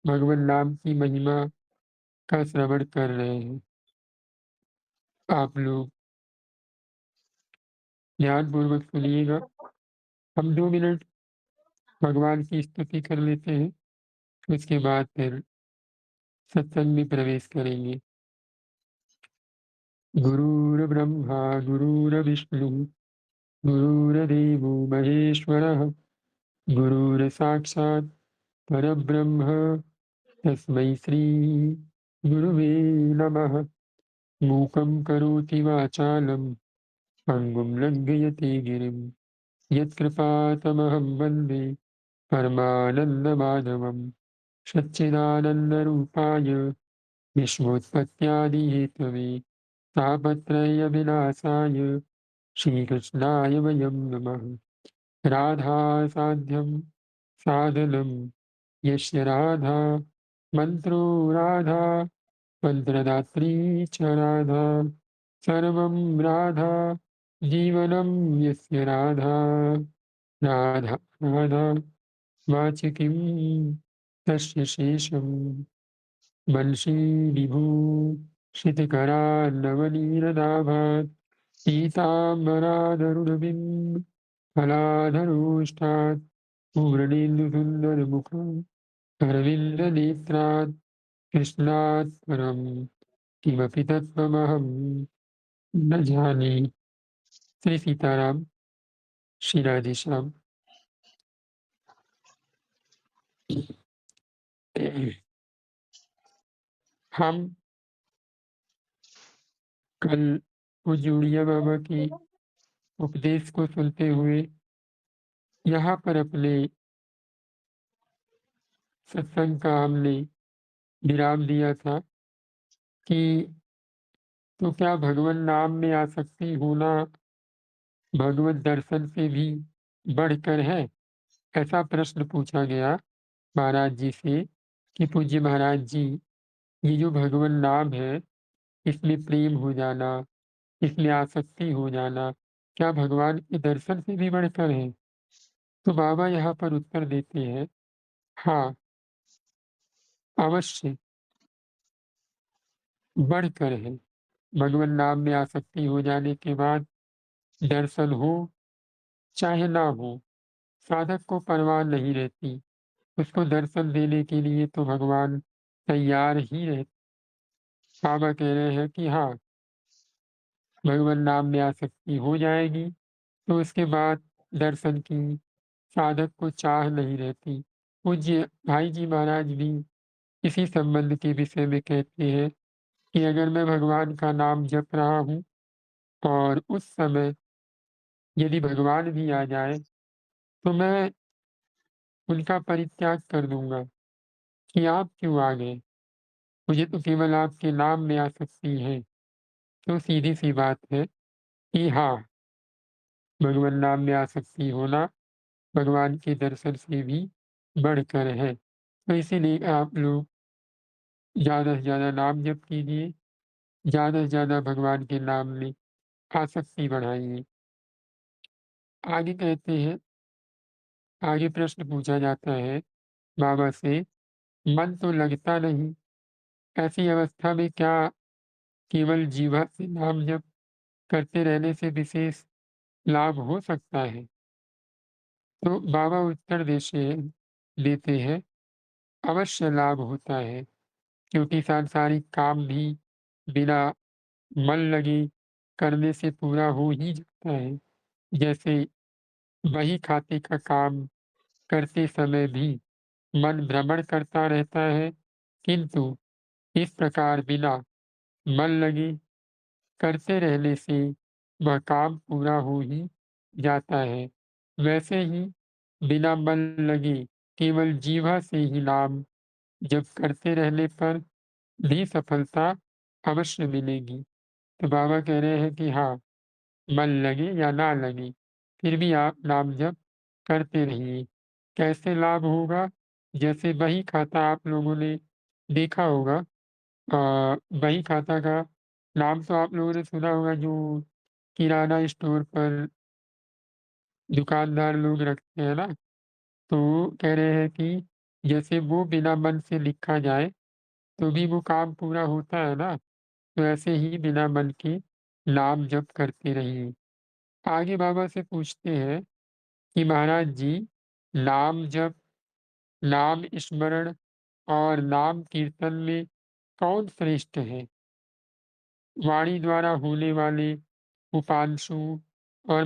भगवान नाम की महिमा का श्रवण कर रहे हैं। आप लोग ध्यानपूर्वक सुनिएगा। हम 2 मिनट भगवान की स्तुति कर लेते हैं, उसके बाद फिर सत्संग में प्रवेश करेंगे। गुरुर्ब्रह्मा गुरुर्विष्णुः गुरुर्देवो महेश्वरः गुरुर्साक्षात् परब्रह्म तस्मै श्री गुरुवे नमः। मूकं करोति वाचालं पङ्गुं लङ्घयते गिरिं यत्कृपातमहं वन्दे परमानन्दमाधवं। सच्चिदानन्दरूपाय विश्वोत्पत्त्यादिहेतवे तापत्रयविनाशाय श्रीकृष्णाय वयं नमः। राधासाध्यं साधनं यस्य राधा मन्त्रो राधा मन्त्रदात्री च राधा सर्वं राधा जीवनं यस्य राधा राधा राधा वाचिकीं तस्य शेषम् वंशी विभूषितकरान्नवनीरदाभात् पीताम्बराधरुणबिम्ब फलाधरोष्ठात् पूर्णेन्दुसुन्दरमुखम् अरविन्दनेत्रात् कृष्णात् परं किमपि तत्त्वमहं न जाने। श्री सीताराम, श्री राधेश्याम। हम कल पूज्य उड़िया बाबा के उपदेश को सुनते हुए यहाँ पर अपने सत्संग का हमने विराम दिया था कि तो क्या भगवान नाम में आसक्ति होना भगवत दर्शन से भी बढ़कर है? ऐसा प्रश्न पूछा गया महाराज जी से कि पूज्य महाराज जी, ये जो भगवान नाम है, इसमें प्रेम हो जाना, इसमें आसक्ति हो जाना, क्या भगवान के दर्शन से भी बढ़कर है? तो बाबा यहाँ पर उत्तर देते हैं, हाँ, अवश्य बढ़कर है। भगवान नाम में आसक्ति हो जाने के बाद दर्शन हो चाहे ना हो, साधक को परवाह नहीं रहती। उसको दर्शन देने के लिए तो भगवान तैयार ही रहते। बाबा कह रहे हैं कि हाँ, भगवान नाम में आसक्ति हो जाएगी तो उसके बाद दर्शन की साधक को चाह नहीं रहती। पूज्य भाई जी महाराज भी इसी संबंध के विषय में कहते हैं कि अगर मैं भगवान का नाम जप रहा हूँ और उस समय यदि भगवान भी आ जाए तो मैं उनका परित्याग कर दूंगा कि आप क्यों आ गए, मुझे तो केवल आपके नाम में आसक्ति है। तो सीधी सी बात है कि हाँ, भगवान नाम में आसक्ति होना भगवान के दर्शन से भी बढ़कर है। तो इसीलिए आप लोग ज़्यादा से ज़्यादा नाम जप कीजिए, ज़्यादा से ज़्यादा भगवान के नाम में आसक्ति बढ़ाइए। आगे कहते हैं, आगे प्रश्न पूछा जाता है बाबा से, मन तो लगता नहीं, ऐसी अवस्था में क्या केवल जीवा से नाम जप करते रहने से विशेष लाभ हो सकता है? तो बाबा उत्तर देते हैं, अवश्य लाभ होता है, क्योंकि सांसारिक काम भी बिना मन लगे करने से पूरा हो ही जाता है। जैसे बही खाते का काम करते समय भी मन भ्रमण करता रहता है, किंतु इस प्रकार बिना मन लगे करते रहने से वह काम पूरा हो ही जाता है। वैसे ही बिना मन लगे केवल जीवा से ही नाम जप करते रहने पर भी सफलता अवश्य मिलेगी। तो बाबा कह रहे हैं कि हाँ, मन लगे या ना लगे, फिर भी आप नाम जप करते रहिए। कैसे लाभ होगा? जैसे बही खाता आप लोगों ने देखा होगा। बही खाता का नाम तो आप लोगों ने सुना होगा, जो किराना स्टोर पर दुकानदार लोग रखते हैं ना, तो कह रहे हैं कि जैसे वो बिना मन से लिखा जाए, तो भी वो काम पूरा होता है ना? तो ऐसे ही बिना मन के नाम जप करते रहिए। आगे बाबा से पूछते हैं कि महाराज जी, नाम जप, नाम स्मरण और नाम कीर्तन में कौन श्रेष्ठ है? वाणी द्वारा होने वाले उपांशु और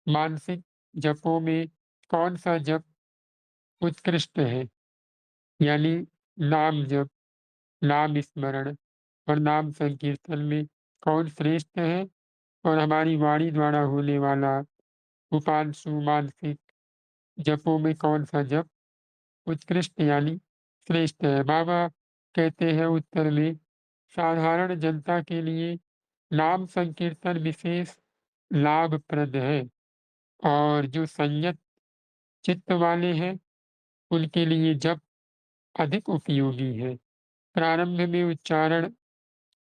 मानसिक जपों में कौन-सा जप उत्कृष्ट है? यानी नाम जप, नाम स्मरण और नाम संकीर्तन में कौन श्रेष्ठ है? और हमारी वाणी द्वारा होने वाला उपांशु मानसिक जपों में कौन-सा जप उत्कृष्ट यानी श्रेष्ठ है? बाबा कहते हैं उत्तर में, साधारण जनता के लिए नाम संकीर्तन विशेष लाभप्रद है और जो संयत चित्त वाले हैं, उनके लिए जप अधिक उपयोगी है। प्रारंभ में उच्चारण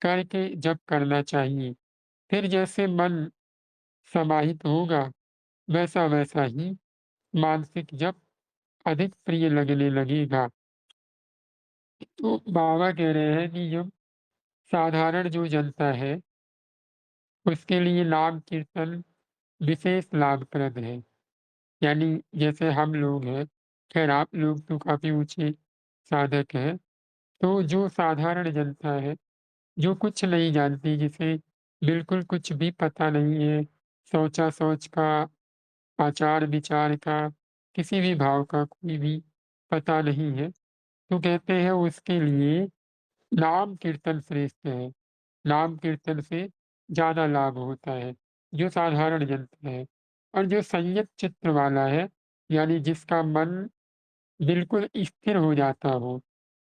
करके जप करना चाहिए, फिर जैसे मन समाहित होगा, वैसा-वैसा ही मानसिक जप अधिक प्रिय लगने लगेगा। तो बाबा कह रहे हैं कि जब साधारण जो जनता है, उसके लिए नाम कीर्तन विशेष लाभप्रद है। यानी जैसे हम लोग हैं, खैर आप लोग तो काफ़ी ऊँचे साधक हैं, तो जो साधारण जनता है, जो कुछ नहीं जानती, जिसे बिल्कुल कुछ भी पता नहीं है, सोचा-सोच का, आचार-विचार का, किसी भी भाव का कोई भी पता नहीं है, तो कहते हैं उसके लिए नाम कीर्तन श्रेष्ठ है। नाम कीर्तन से ज़्यादा लाभ होता है, जो साधारण जनता है। और जो संयत चित्त वाला है, यानी जिसका मन बिल्कुल स्थिर हो जाता हो,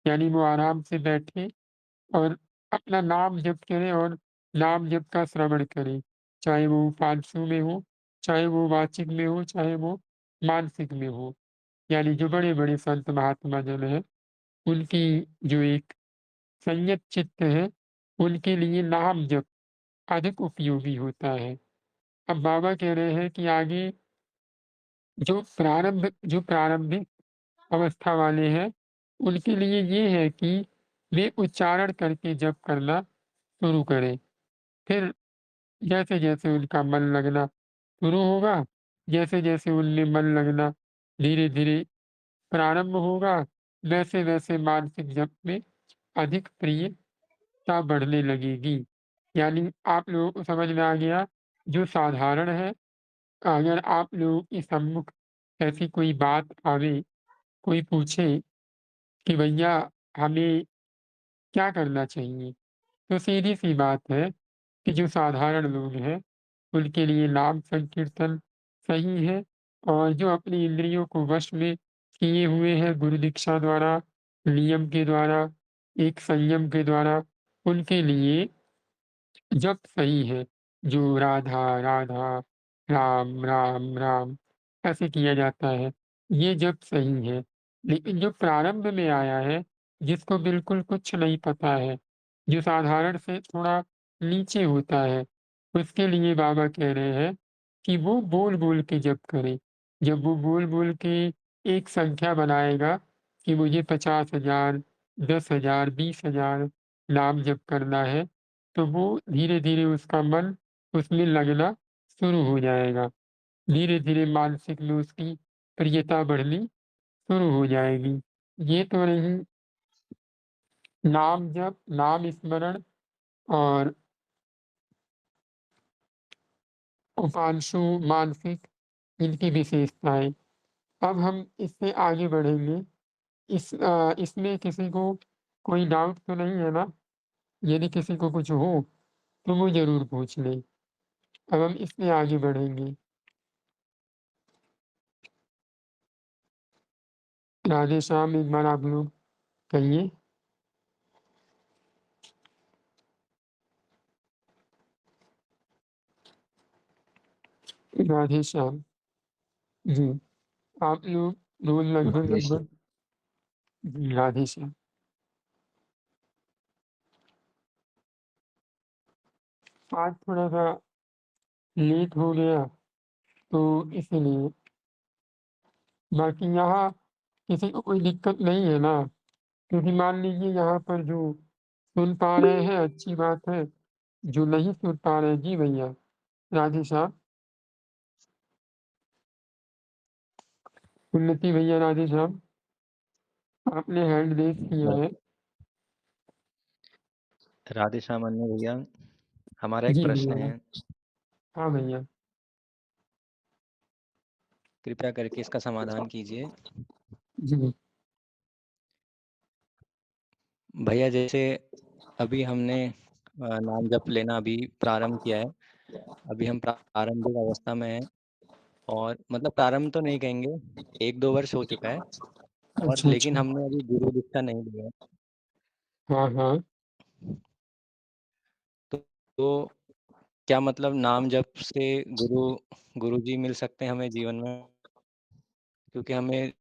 यानी वो आराम से बैठे और अपना नाम जप करे और नाम जप का श्रवण करे, चाहे वो पाँचों में हो, चाहे वो वाचिक में हो, चाहे वो मानसिक में हो। यानी जो बड़े-बड़े संत महात्मा जन हैं, उनकी जो एक संयत चित्त है, उनके लिए नाम जप अधिक उपयोगी होता है। अब बाबा कह रहे हैं कि आगे जो प्रारंभिक अवस्था वाले हैं, उनके लिए ये है कि वे उच्चारण करके जप करना शुरू करें। फिर जैसे-जैसे उनका मन लगना शुरू होगा, जैसे-जैसे उनमें मन लगना धीरे-धीरे प्रारंभ होगा, वैसे-वैसे मानसिक जप में अधिक प्रियता बढ़ने लगेगी। यानी आप लोगों को समझ में आ गया, जो साधारण है, अगर आप लोगों के सम्मुख ऐसी कोई बात आवे, कोई पूछे कि भैया हमें क्या करना चाहिए? तो सीधी-सी बात है कि जो साधारण लोग हैं, उनके लिए नाम संकीर्तन सही है और जो अपनी इंद्रियों को वश में किए हुए हैं गुरु दीक्षा द्वारा, नियम के द्वारा, एक संयम के द्वारा, उनके लिए जप सही है, जो राधा, राधा, राम, राम, राम ऐसे किया जाता है, ये जप सही है। लेकिन जो प्रारंभ में आया है, जिसको बिल्कुल कुछ नहीं पता है, जो साधारण से थोड़ा नीचे होता है, उसके लिए बाबा कह रहे हैं कि वो बोल-बोल के जप करे। जब वो बोल-बोल के एक संख्या बनाएगा कि मुझे 50,000, 10,000, 20,000 नाम जप करना है, तो वो धीरे-धीरे उसका मन उसमें लगना शुरू हो जाएगा। धीरे-धीरे मानसिक में उसकी प्रियता बढ़नी शुरू हो जाएगी। ये तो रही नाम जप, नाम स्मरण और उपांशु, मानसिक इनकी विशेषताएँ। अब हम इससे आगे बढ़ेंगे। इसमें किसी को कोई डाउट तो नहीं है ना? यदि किसी को कुछ हो, तो वो ज़रूर पूछ ले। अब हम इसमें आगे बढ़ेंगे। राधे श्याम एक बार आप लोग कहिए। राधे श्याम। जी, आप लोग रोज़ कृष्ण लगभग-लगभग जी, राधे श्याम। आज थोड़ा-सा लेट हो गया, तो इसीलिए। बाकी यहाँ किसी को कोई दिक्कत नहीं है ना? क्योंकि मान लीजिए यहाँ पर जो सुन पा रहे हैं अच्छी बात है, जो नहीं सुन पा रहे हैं जी भैया, राधे श्याम, उन्नति भैया राधे श्याम, आपने हैंड रेज़ किया है। राधे श्याम अन्नू भैया, हमारा एक जी प्रश्न भैया। है, हाँ भैया। कृपया करके इसका समाधान कीजिए। जी। भैया जैसे अभी हमने नाम जप लेना अभी प्रारंभ किया है, अभी हम प्रारंभिक अवस्था में हैं और मतलब प्रारंभ तो नहीं कहेंगे, 1-2 वर्ष हो चुका है और अच्छा, लेकिन अच्छा। हमने अभी गुरु दीक्षा नहीं ली है। हाँ, हाँ। तो क्या मतलब नाम जप से गुरु गुरुजी मिल सकते हैं हमें जीवन में? क्योंकि हमें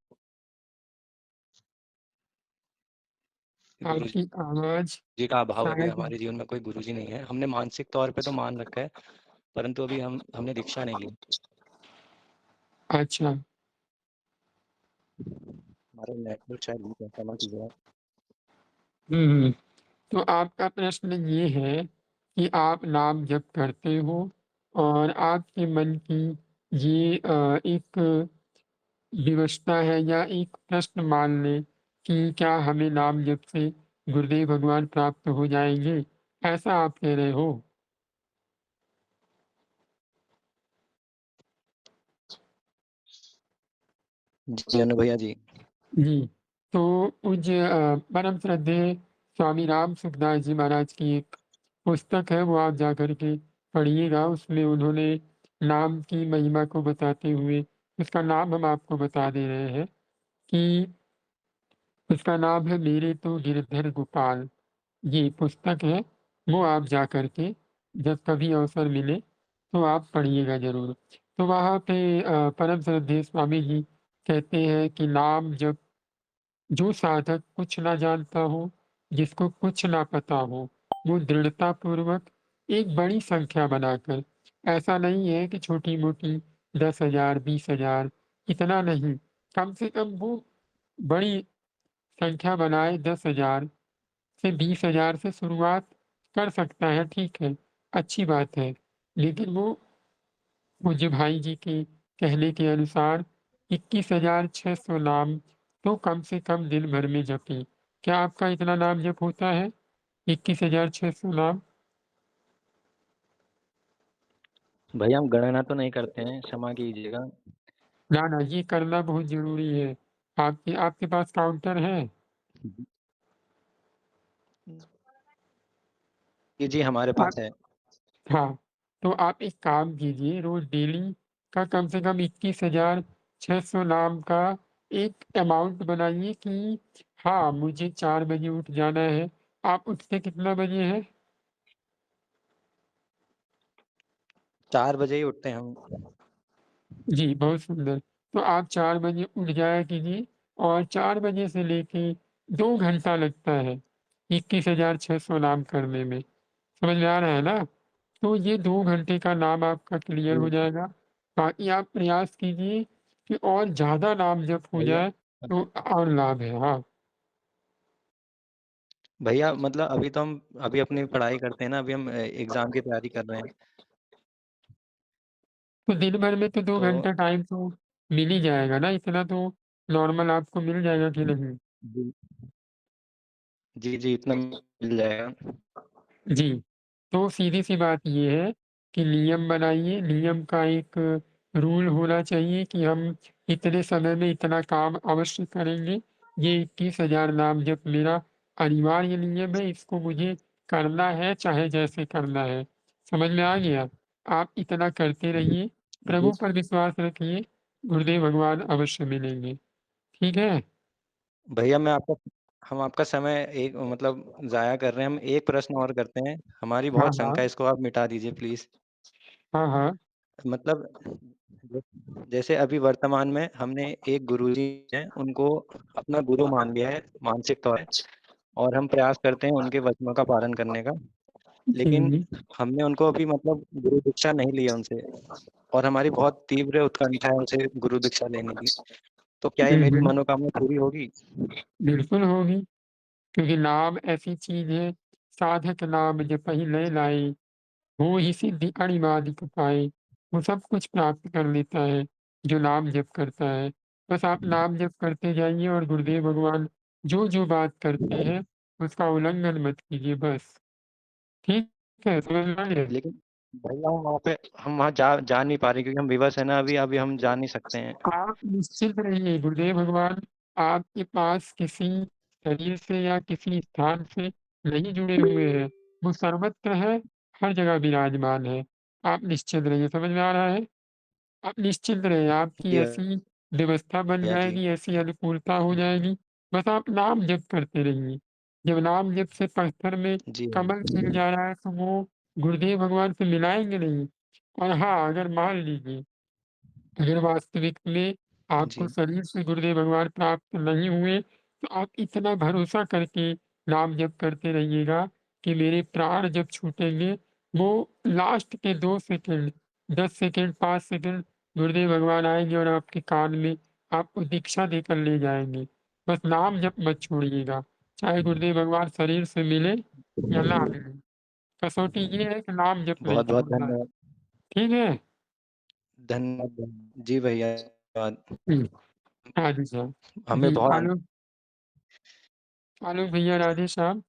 गुरुजी आपकी आवाज़ का अभाव अभी शायद हमारे जीवन में कोई गुरुजी नहीं है। हमने मानसिक तौर पे तो मान रखा है, परंतु अभी हमने दीक्षा नहीं ली। अच्छा। हमारा नेटवर्क शायद वीक है, क्षमा कीजिए आप। हुँ, हुँ। तो आपका प्रश्न ये है कि आप नाम जप करते हो और आपके मन की ये एक विवशता है या एक प्रश्न मान लें कि क्या हमें नाम जप से गुरुदेव भगवान प्राप्त हो जाएँगे? ऐसा आप कह रहे हो? जी, अनु भैया जी। जी। तो पूज्य परम श्रद्धेय स्वामी राम सुखदास जी महाराज की एक पुस्तक है, वो आप जाकर के पढ़िएगा। उसमें उन्होंने नाम की महिमा को बताते हुए उसका नाम हम आपको बता दे रहे हैं कि उसका नाम है मेरे तो गिरधर गोपाल। ये पुस्तक है, वो आप जाकर के जब कभी अवसर मिले तो आप पढ़िएगा ज़रूर। तो वहाँ पे परम श्रद्धेय स्वामी जी कहते हैं कि नाम जप जो साधक कुछ ना जानता हो, जिसको कुछ ना पता हो, वो दृढ़तापूर्वक एक बड़ी संख्या बनाकर, ऐसा नहीं है कि छोटी-मोटी 10,000 20,000 इतना नहीं, कम से कम वो बड़ी संख्या बनाए 10,000 से 20,000 से शुरुआत कर सकता है, ठीक है, अच्छी बात है। लेकिन वो पूज्य भाई जी के कहने के अनुसार 21,600 नाम तो कम से कम दिन भर में जपें। क्या आपका इतना नाम जप होता है? 21,600 नाम? भैया हम गणना तो नहीं करते हैं, क्षमा कीजिएगा। ना, ना, ये करना बहुत ज़रूरी है। आपके आपके पास काउंटर है? जी, जी हमारे आप पास है। हाँ, तो आप एक काम कीजिए, रोज़ डेली का कम से कम 21,600 नाम का एक अमाउंट बनाइए कि हाँ, मुझे 4 बजे उठ जाना है। आप उठते कितना बजे हैं? 4 बजे ही उठते हैं हम। जी, बहुत सुंदर। तो आप 4 बजे उठ जाया कीजिए और 4 बजे से लेके 2 घंटा लगता है 21,600 नाम करने में। समझ में आ रहा है ना? तो ये 2 घंटे का नाम आपका क्लियर हो जी, जाएगा। बाकी आप प्रयास कीजिए कि और ज़्यादा नाम जप हो भैया जाए तो और लाभ है। हाँ, भैया मतलब अभी तो हम अभी अपनी पढ़ाई करते हैं ना, अभी हम एग्ज़ाम की तैयारी कर रहे हैं। तो दिन भर में तो 2 तो घंटा टाइम तो मिल ही जाएगा ना, इतना तो नॉर्मल आपको मिल जाएगा कि नहीं? जी, जी, जी इतना मिल जाएगा। जी, तो सीधी-सी बात ये है कि नियम बनाइए, नियम का एक रूल होना चाहिए कि हम इतने समय में इतना काम अवश्य करेंगे। ये 21,000 नाम जप मेरा अनिवार्य नियम है, इसको मुझे करना है, चाहे जैसे करना है। समझ में आ गया? आप इतना करते रहिए, जी, प्रभु पर विश्वास रखिए, गुरुदेव भगवान अवश्य मिलेंगे। ठीक है? भैया मैं आपका हम आपका समय एक मतलब ज़ाया कर रहे हैं, हम एक प्रश्न और करते हैं। हमारी हाँ, बहुत शंका हाँ। है, इसको आप मिटा दीजिए प्लीज़। हाँ, हाँ। मतलब ज जैसे अभी वर्तमान में हमने एक गुरुजी हैं, उनको अपना गुरु मान लिया है, मानसिक तौर पे और हम प्रयास करते हैं उनके वचनों का पालन करने का। जी, लेकिन जी। हमने उनको अभी मतलब गुरु दीक्षा नहीं ली है उनसे और हमारी बहुत तीव्र उत्कंठा है उनसे गुरु दीक्षा लेने की। तो क्या ये हुँ, मेरी हुँ। मनोकामना पूरी होगी? बिल्कुल होगी, क्योंकि नाम ऐसी चीज़ है, साधक नाम जपहि लय लाए, होहि सिद्धि अणिमादिक पाए। वो सब कुछ प्राप्त कर लेता है, जो नाम जप करता है। बस आप नाम जप करते जाइए और गुरुदेव भगवान जो-जो बात करते हैं, उसका उल्लंघन मत कीजिए बस। ठीक है, समझ में आ गया? लेकिन भैया हम वहाँ जा नहीं पा रहे क्योंकि हम विवश हैं ना अभी हम जा नहीं सकते हैं। आप निश्चिंत रहिए, गुरुदेव भगवान आपके पास किसी शरीर से या किसी स्थान से नहीं जुड़े हुए हैं। वो सर्वत्र है, हर जगह विराजमान है। आप निश्चिंत रहिए, समझ में आ रहा है? आप निश्चिंत रहिए, आपकी जी ऐसी व्यवस्था बन भैया जी। जाएगी, ऐसी अनुकूलता हो जाएगी, बस आप नाम जप करते रहिए। जब नाम जप से पत्थर में जी हाँ। कमल खिल जा रहा है, तो वो गुरुदेव भगवान से मिलाएँगे नहीं। और हाँ, अगर मान लीजिए अगर वास्तविक में आपको जी, शरीर से गुरुदेव भगवान प्राप्त नहीं हुए, तो आप इतना भरोसा करके नाम जप करते रहिएगा कि मेरे प्राण जब छूटेंगे, वो लास्ट के 2 सेकंड, 10 सेकंड, 5 सेकंड गुरुदेव भगवान आएँगे और आपके कान में आपको दीक्षा देकर ले जाएँगे। बस नाम जप मत छोड़िएगा, चाहे गुरुदेव भगवान शरीर से मिले या ना मिले। कसौटी ये है कि नाम जप नहीं बहुत-बहुत छोड़ना है। धन्यवाद। ठीक है? धन्यवाद। जी भैया, धन्यवाद। हुँ। हाँ जी, साहब। हमें जी, बहुत आलोक भैया राधे श्याम।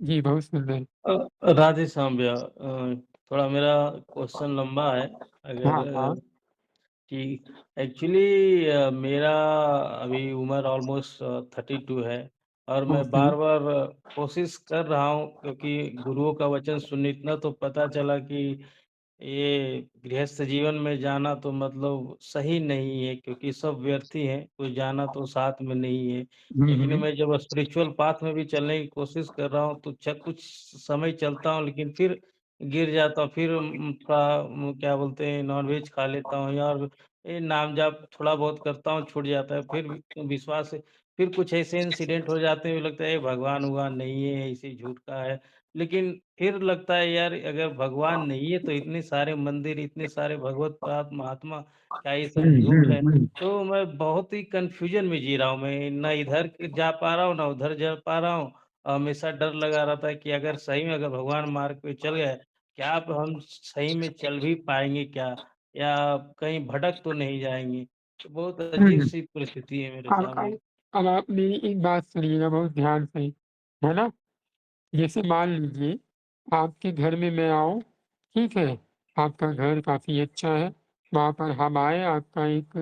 जी, बहुत सुंदर। राधे श्याम भैया, थोड़ा मेरा क्वेश्चन लंबा है। हाँ, अगर हाँ। कि एक्चुअली मेरा अभी उम्र ऑलमोस्ट 32 है और मैं ओके। बार-बार कोशिश कर रहा हूँ, क्योंकि गुरुओं का वचन सुन इतना तो पता चला कि ये गृहस्थ जीवन में जाना तो मतलब सही नहीं है, क्योंकि सब व्यर्थी हैं, कोई जाना तो साथ में नहीं है। हुँ, लेकिन हुँ। मैं जब स्पिरिचुअल पाथ में भी चलने की कोशिश कर रहा हूँ, तो कुछ समय चलता हूँ, लेकिन फिर गिर जाता हूँ, फिर क्या बोलते हैं, नॉनवेज खा लेता हूँ, या और ये नाम जाप थोड़ा बहुत करता हूँ, छूट जाता है। फिर विश्वास से फिर कुछ ऐसे इंसिडेंट हो जाते हैं, लगता है भगवान-वगवान नहीं है, ऐसे ही झूठ का है। लेकिन फिर लगता है यार, अगर भगवान नहीं है तो इतने सारे मंदिर, इतने सारे भगवत प्राप्त महात्मा, क्या ये हुँ, सब हुँ, झूठ है? हुँ। तो मैं बहुत ही कन्फ्यूज़न में जी रहा हूँ, मैं ना इधर जा पा रहा हूँ, ना उधर जा पा रहा हूँ। हमेशा डर लगा रहता है कि अगर सही में अगर भगवान मार्ग पे चल गए, क्या अब हम सही में चल भी पाएँगे क्या? या कहीं भटक तो नहीं जाएँगे? तो बहुत हुँ। अजीब-सी परिस्थिति है मेरे अब सामने। अब अब आप मेरी एक बात सुनिएगा बहुत ध्यान से, है ना? जैसे मान लीजिए आपके घर में मैं आऊँ, ठीक है? आपका घर काफ़ी अच्छा है, वहाँ पर हम आए, आपका एक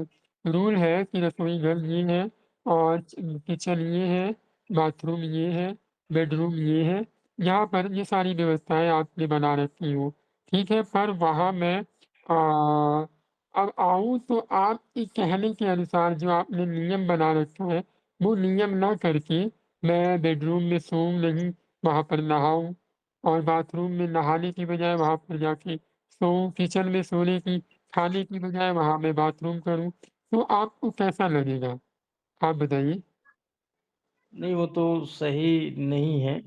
रूल है कि रसोई घर ये है और किचन ये है, बाथरूम ये है, बेडरूम ये है, यहाँ पर ये सारी व्यवस्थाएँ आपने बना रखी हो, ठीक है? पर वहाँ मैं अब आऊँ तो आपके कहने के अनुसार जो आपने नियम बना रखा है, वो नियम ना करके मैं बेडरूम में सोऊँ नहीं, वहाँ पर नहाऊँ और बाथरूम में नहाने की बजाय वहाँ पर जाके सोऊँ, किचन में सोने की खाने की बजाय वहाँ मैं बाथरूम करूँ, तो आपको कैसा लगेगा? आप बताइए? नहीं, वो तो सही नहीं है।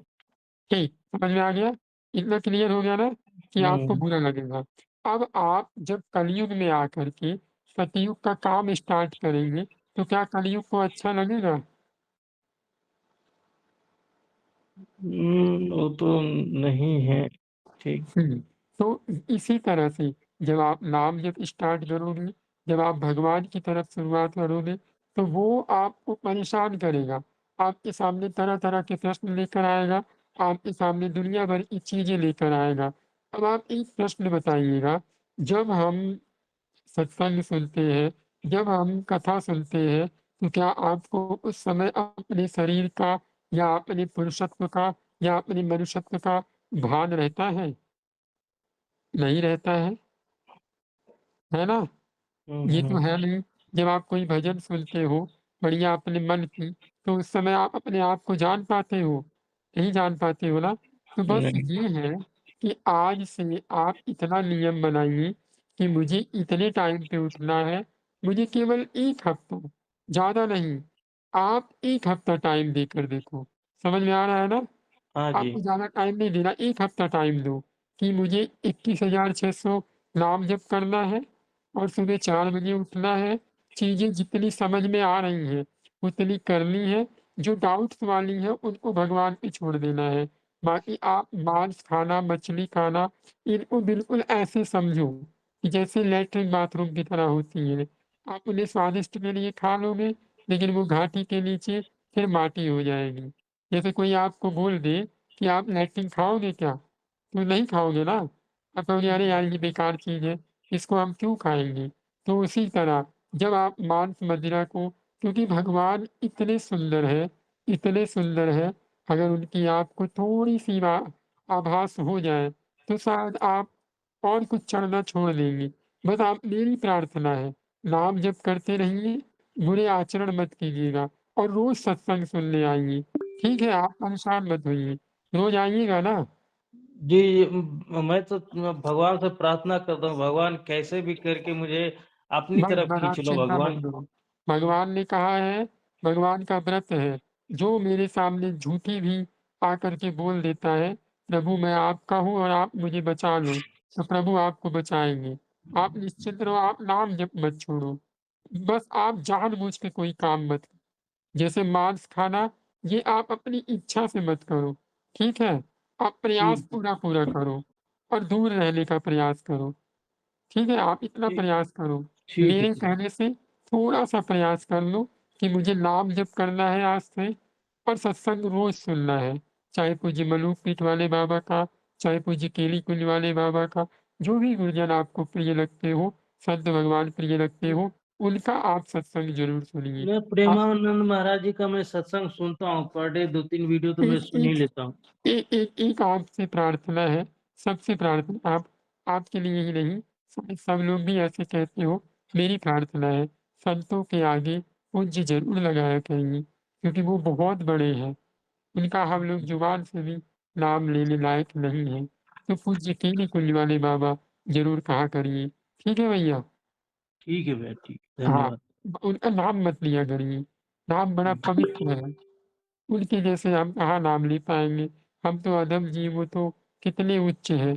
ठीक, समझ में आ गया? इतना क्लियर हो गया ना कि आपको हुँ। बुरा लगेगा। अब आप जब कलयुग में आकर के सतयुग का काम स्टार्ट करेंगे, तो क्या कलयुग को अच्छा लगेगा? वो तो नहीं है, ठीक। हुँ। तो इसी तरह से जब आप नाम जप स्टार्ट करोगे, जब आप भगवान की तरफ शुरुआत करोगे, तो वो आपको परेशान करेगा। आपके सामने तरह-तरह के प्रश्न लेकर आएगा, आपके सामने दुनिया भर की चीज़ें लेकर आएगा। अब आप एक प्रश्न बताइएगा, जब हम सत्संग सुनते हैं, जब हम कथा सुनते हैं, तो क्या आपको उस समय अपने शरीर का या अपने पुरुषत्व का या अपने मनुष्यत्व का भान रहता है? नहीं रहता है ना? हुँ, ये तो हुँ। है नहीं। जब आप कोई भजन सुनते हो, बढ़िया अपने मन की, तो उस समय आप अपने आप को जान पाते हो? नहीं जान पाते हो ना? तो बस नहीं। ये है कि आज से आप इतना नियम बनाइए कि मुझे इतने टाइम पे उठना है, मुझे केवल 1 हफ्ता, ज़्यादा नहीं, आप 1 हफ्ता टाइम देकर देखो। समझ में आ रहा है ना? हाँ जी। आपको ज़्यादा टाइम नहीं देना, 1 हफ्ता टाइम दो कि मुझे 21,600 नाम जप करना है और सुबह 4 बजे उठना है, चीज़ें जितनी समझ में आ रही हैं, उतनी करनी है, जो डाउट्स वाली हैं उनको भगवान पे छोड़ देना है। बाकी आप मांस खाना, मछली खाना इनको बिल्कुल ऐसे समझो कि जैसे लैट्रिन बाथरूम की तरह होती हैं। आप उन्हें स्वादिष्ट के लिए खा लोगे, लेकिन वो घाटी के नीचे फिर माटी हो जाएगी। जैसे कोई आपको बोल दे कि आप लैट्रिन खाओगे क्या? तो नहीं खाओगे ना। आप कहोगे अरे यार ये बेकार चीज़ है, इसको हम क्यों खाएँगे? तो उसी तरह जब आप मांस मदिरा को क्योंकि भगवान इतने सुंदर हैं, अगर उनकी आपको थोड़ी-सी आभास हो जाए, तो शायद आप और कुछ चढ़ना छोड़ देंगे। बस आप मेरी प्रार्थना है, नाम जप करते रहिए, बुरे आचरण मत कीजिएगा और रोज़ सत्संग सुनने आइए। ठीक है, आप परेशान मत होइए, रोज़ आइएगा ना? जी, मैं तो भगवान से प्रार्थना करता हूँ, भगवान कैसे भी करके मुझे अपनी बस तरफ बस आप खींच लो चिंता मत भगवान। करो। भगवान ने कहा है, भगवान का व्रत है, जो मेरे सामने झूठी भी आकर के बोल देता है, प्रभु मैं आपका हूँ और आप मुझे बचा लो, तो प्रभु आपको बचाएँगे। आप निश्चिंत रहो, आप नाम जप मत छोड़ो। बस आप जानबूझ के कोई काम मत जैसे मांस खाना, ये आप अपनी इच्छा से मत करो, ठीक है? आप प्रयास ठीक पूरा-पूरा करो और दूर रहने का प्रयास करो। ठीक है, आप इतना ठीक प्रयास करो। ठीक है, मेरे ठीक। कहने से थोड़ा-सा प्रयास कर लो कि मुझे नाम जप करना है आज से और सत्संग रोज़ सुनना है। चाहे पूज्य मलूक पीठ वाले बाबा का, चाहे पूज्य केली कुंज वाले बाबा का, जो भी गुरुजन आपको प्रिय लगते हो, संत भगवान प्रिय लगते हो, उनका आप सत्संग ज़रूर सुनिए। मैं अ, प्रेमानंद महाराज जी का मैं सत्संग सुनता हूँ, पर डे 2-3 वीडियो तो मैं एक सुन ही एक लेता हूँ। एक आपसे प्रार्थना है, सबसे प्रार्थना आपके लिए ही नहीं, शायद सब लोग भी ऐसे कहते हो, मेरी प्रार्थना है, संतों के आगे पूज्य ज़रूर लगाया करिए, क्योंकि वो बहुत बड़े हैं, उनका हम लोग ज़ुबान से भी नाम लेने लायक नहीं हैं। तो पूज्य केली कुंज वाले बाबा ज़रूर कहा करिए, ठीक है भैया? ठीक है भैया, ठीक है, हाँ, धन्यवाद। उनका नाम मत लिया करिए, नाम बड़ा पवित्र है। उनके जैसे हम कहाँ नाम ले पाएँगे? हम तो अधम जीव, वो तो कितने उच्च हैं।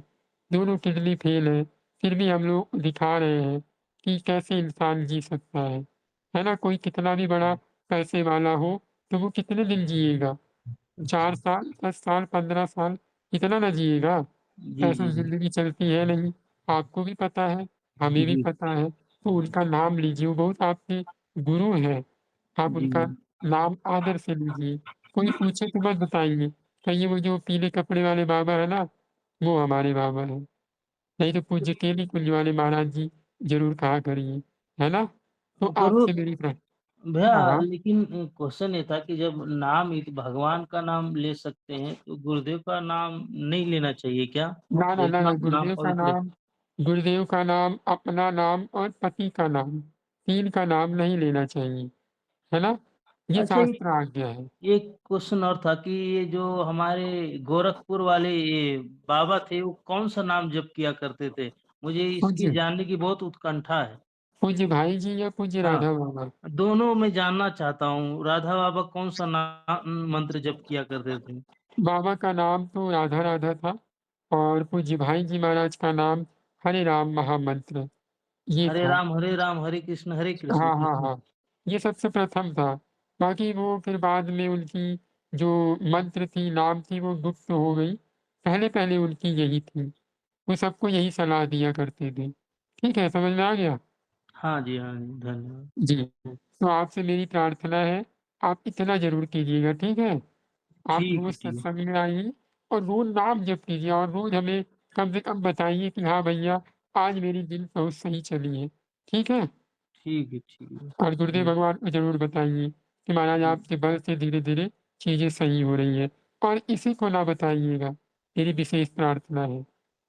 दोनों किडनी फ़ेल है, फिर भी हम लोग दिखा रहे हैं कि कैसे इंसान जी सकता है ना? कोई कितना भी बड़ा पैसे वाला हो, तो वो कितने दिन जिएगा? 4 साल, 10 साल, 15 साल, इतना ना जिएगा। जी, ऐसे जी, जी। ज़िंदगी चलती है नहीं, आपको भी पता है, हमें भी जी, पता है। तो उनका नाम लीजिए, वो बहुत आपके गुरु हैं। आप जी। उनका नाम आदर से लीजिए। कोई पूछे तो मत बताइए, कहिए वो जो पीले कपड़े वाले बाबा है ना, वो हमारे बाबा हैं। नहीं तो पूज्य केली कुंज वाले महाराज जी ज़रूर कहा करिए, है ना? तो ज़रूर आपसे मेरी भैया, हाँ, हाँ। लेकिन क्वेश्चन ये था कि जब नाम एक भगवान का नाम ले सकते हैं, तो गुरुदेव का नाम नहीं लेना चाहिए क्या? ना, इतना नाम गुरुदेव का पवित्र है। नाम अपना नाम और पति का नाम, 3 का नाम नहीं लेना चाहिए, है ना? ये अच्छा, शास्त्र आज्ञा है। एक क्वेश्चन और था कि ये जो हमारे गोरखपुर वाले ये बाबा थे, वो कौन-सा नाम जप किया करते थे? मुझे इसकी पूज्य जानने की बहुत उत्कंठा है। पूज्य भाई जी या पूज्य हाँ, राधा बाबा? दोनों मैं जानना चाहता हूँ। राधा बाबा कौन-सा मंत्र जप किया करते थे? बाबा का नाम तो राधा राधा था और पूज्य भाई जी महाराज का नाम हरे राम महामंत्र ये था। हरे राम, हरे कृष्ण, हाँ, हाँ, कृष्ण हाँ। ये सबसे प्रथम था। बाकी वो फिर बाद में उनकी जो मंत्र थी, नाम थी वो गुप्त हो गई। पहले-पहले उनकी यही थी। वो सबको यही सलाह दिया करते थे। ठीक है, समझ में आ गया? हाँ जी, धन्यवाद। जी। तो आपसे मेरी प्रार्थना है, आप इतना ज़रूर कीजिएगा, ठीक है? आप ठीक है, रोज़ ठीक है। सत्संग में आइए और रोज़ नाम जप कीजिए और रोज़ हमें कम से कम बताइए कि हाँ भैया, आज मेरी दिन बहुत सही चली है। ठीक है? ठीक है, ठीक है। और गुरुदेव हुँ, भगवान को ज़रूर बताइए कि महाराज हुँ, आपके बल से धीरे-धीरे चीज़ें सही हो रही हैं और किसी को ना बताइएगा, मेरी विशेष प्रार्थना है।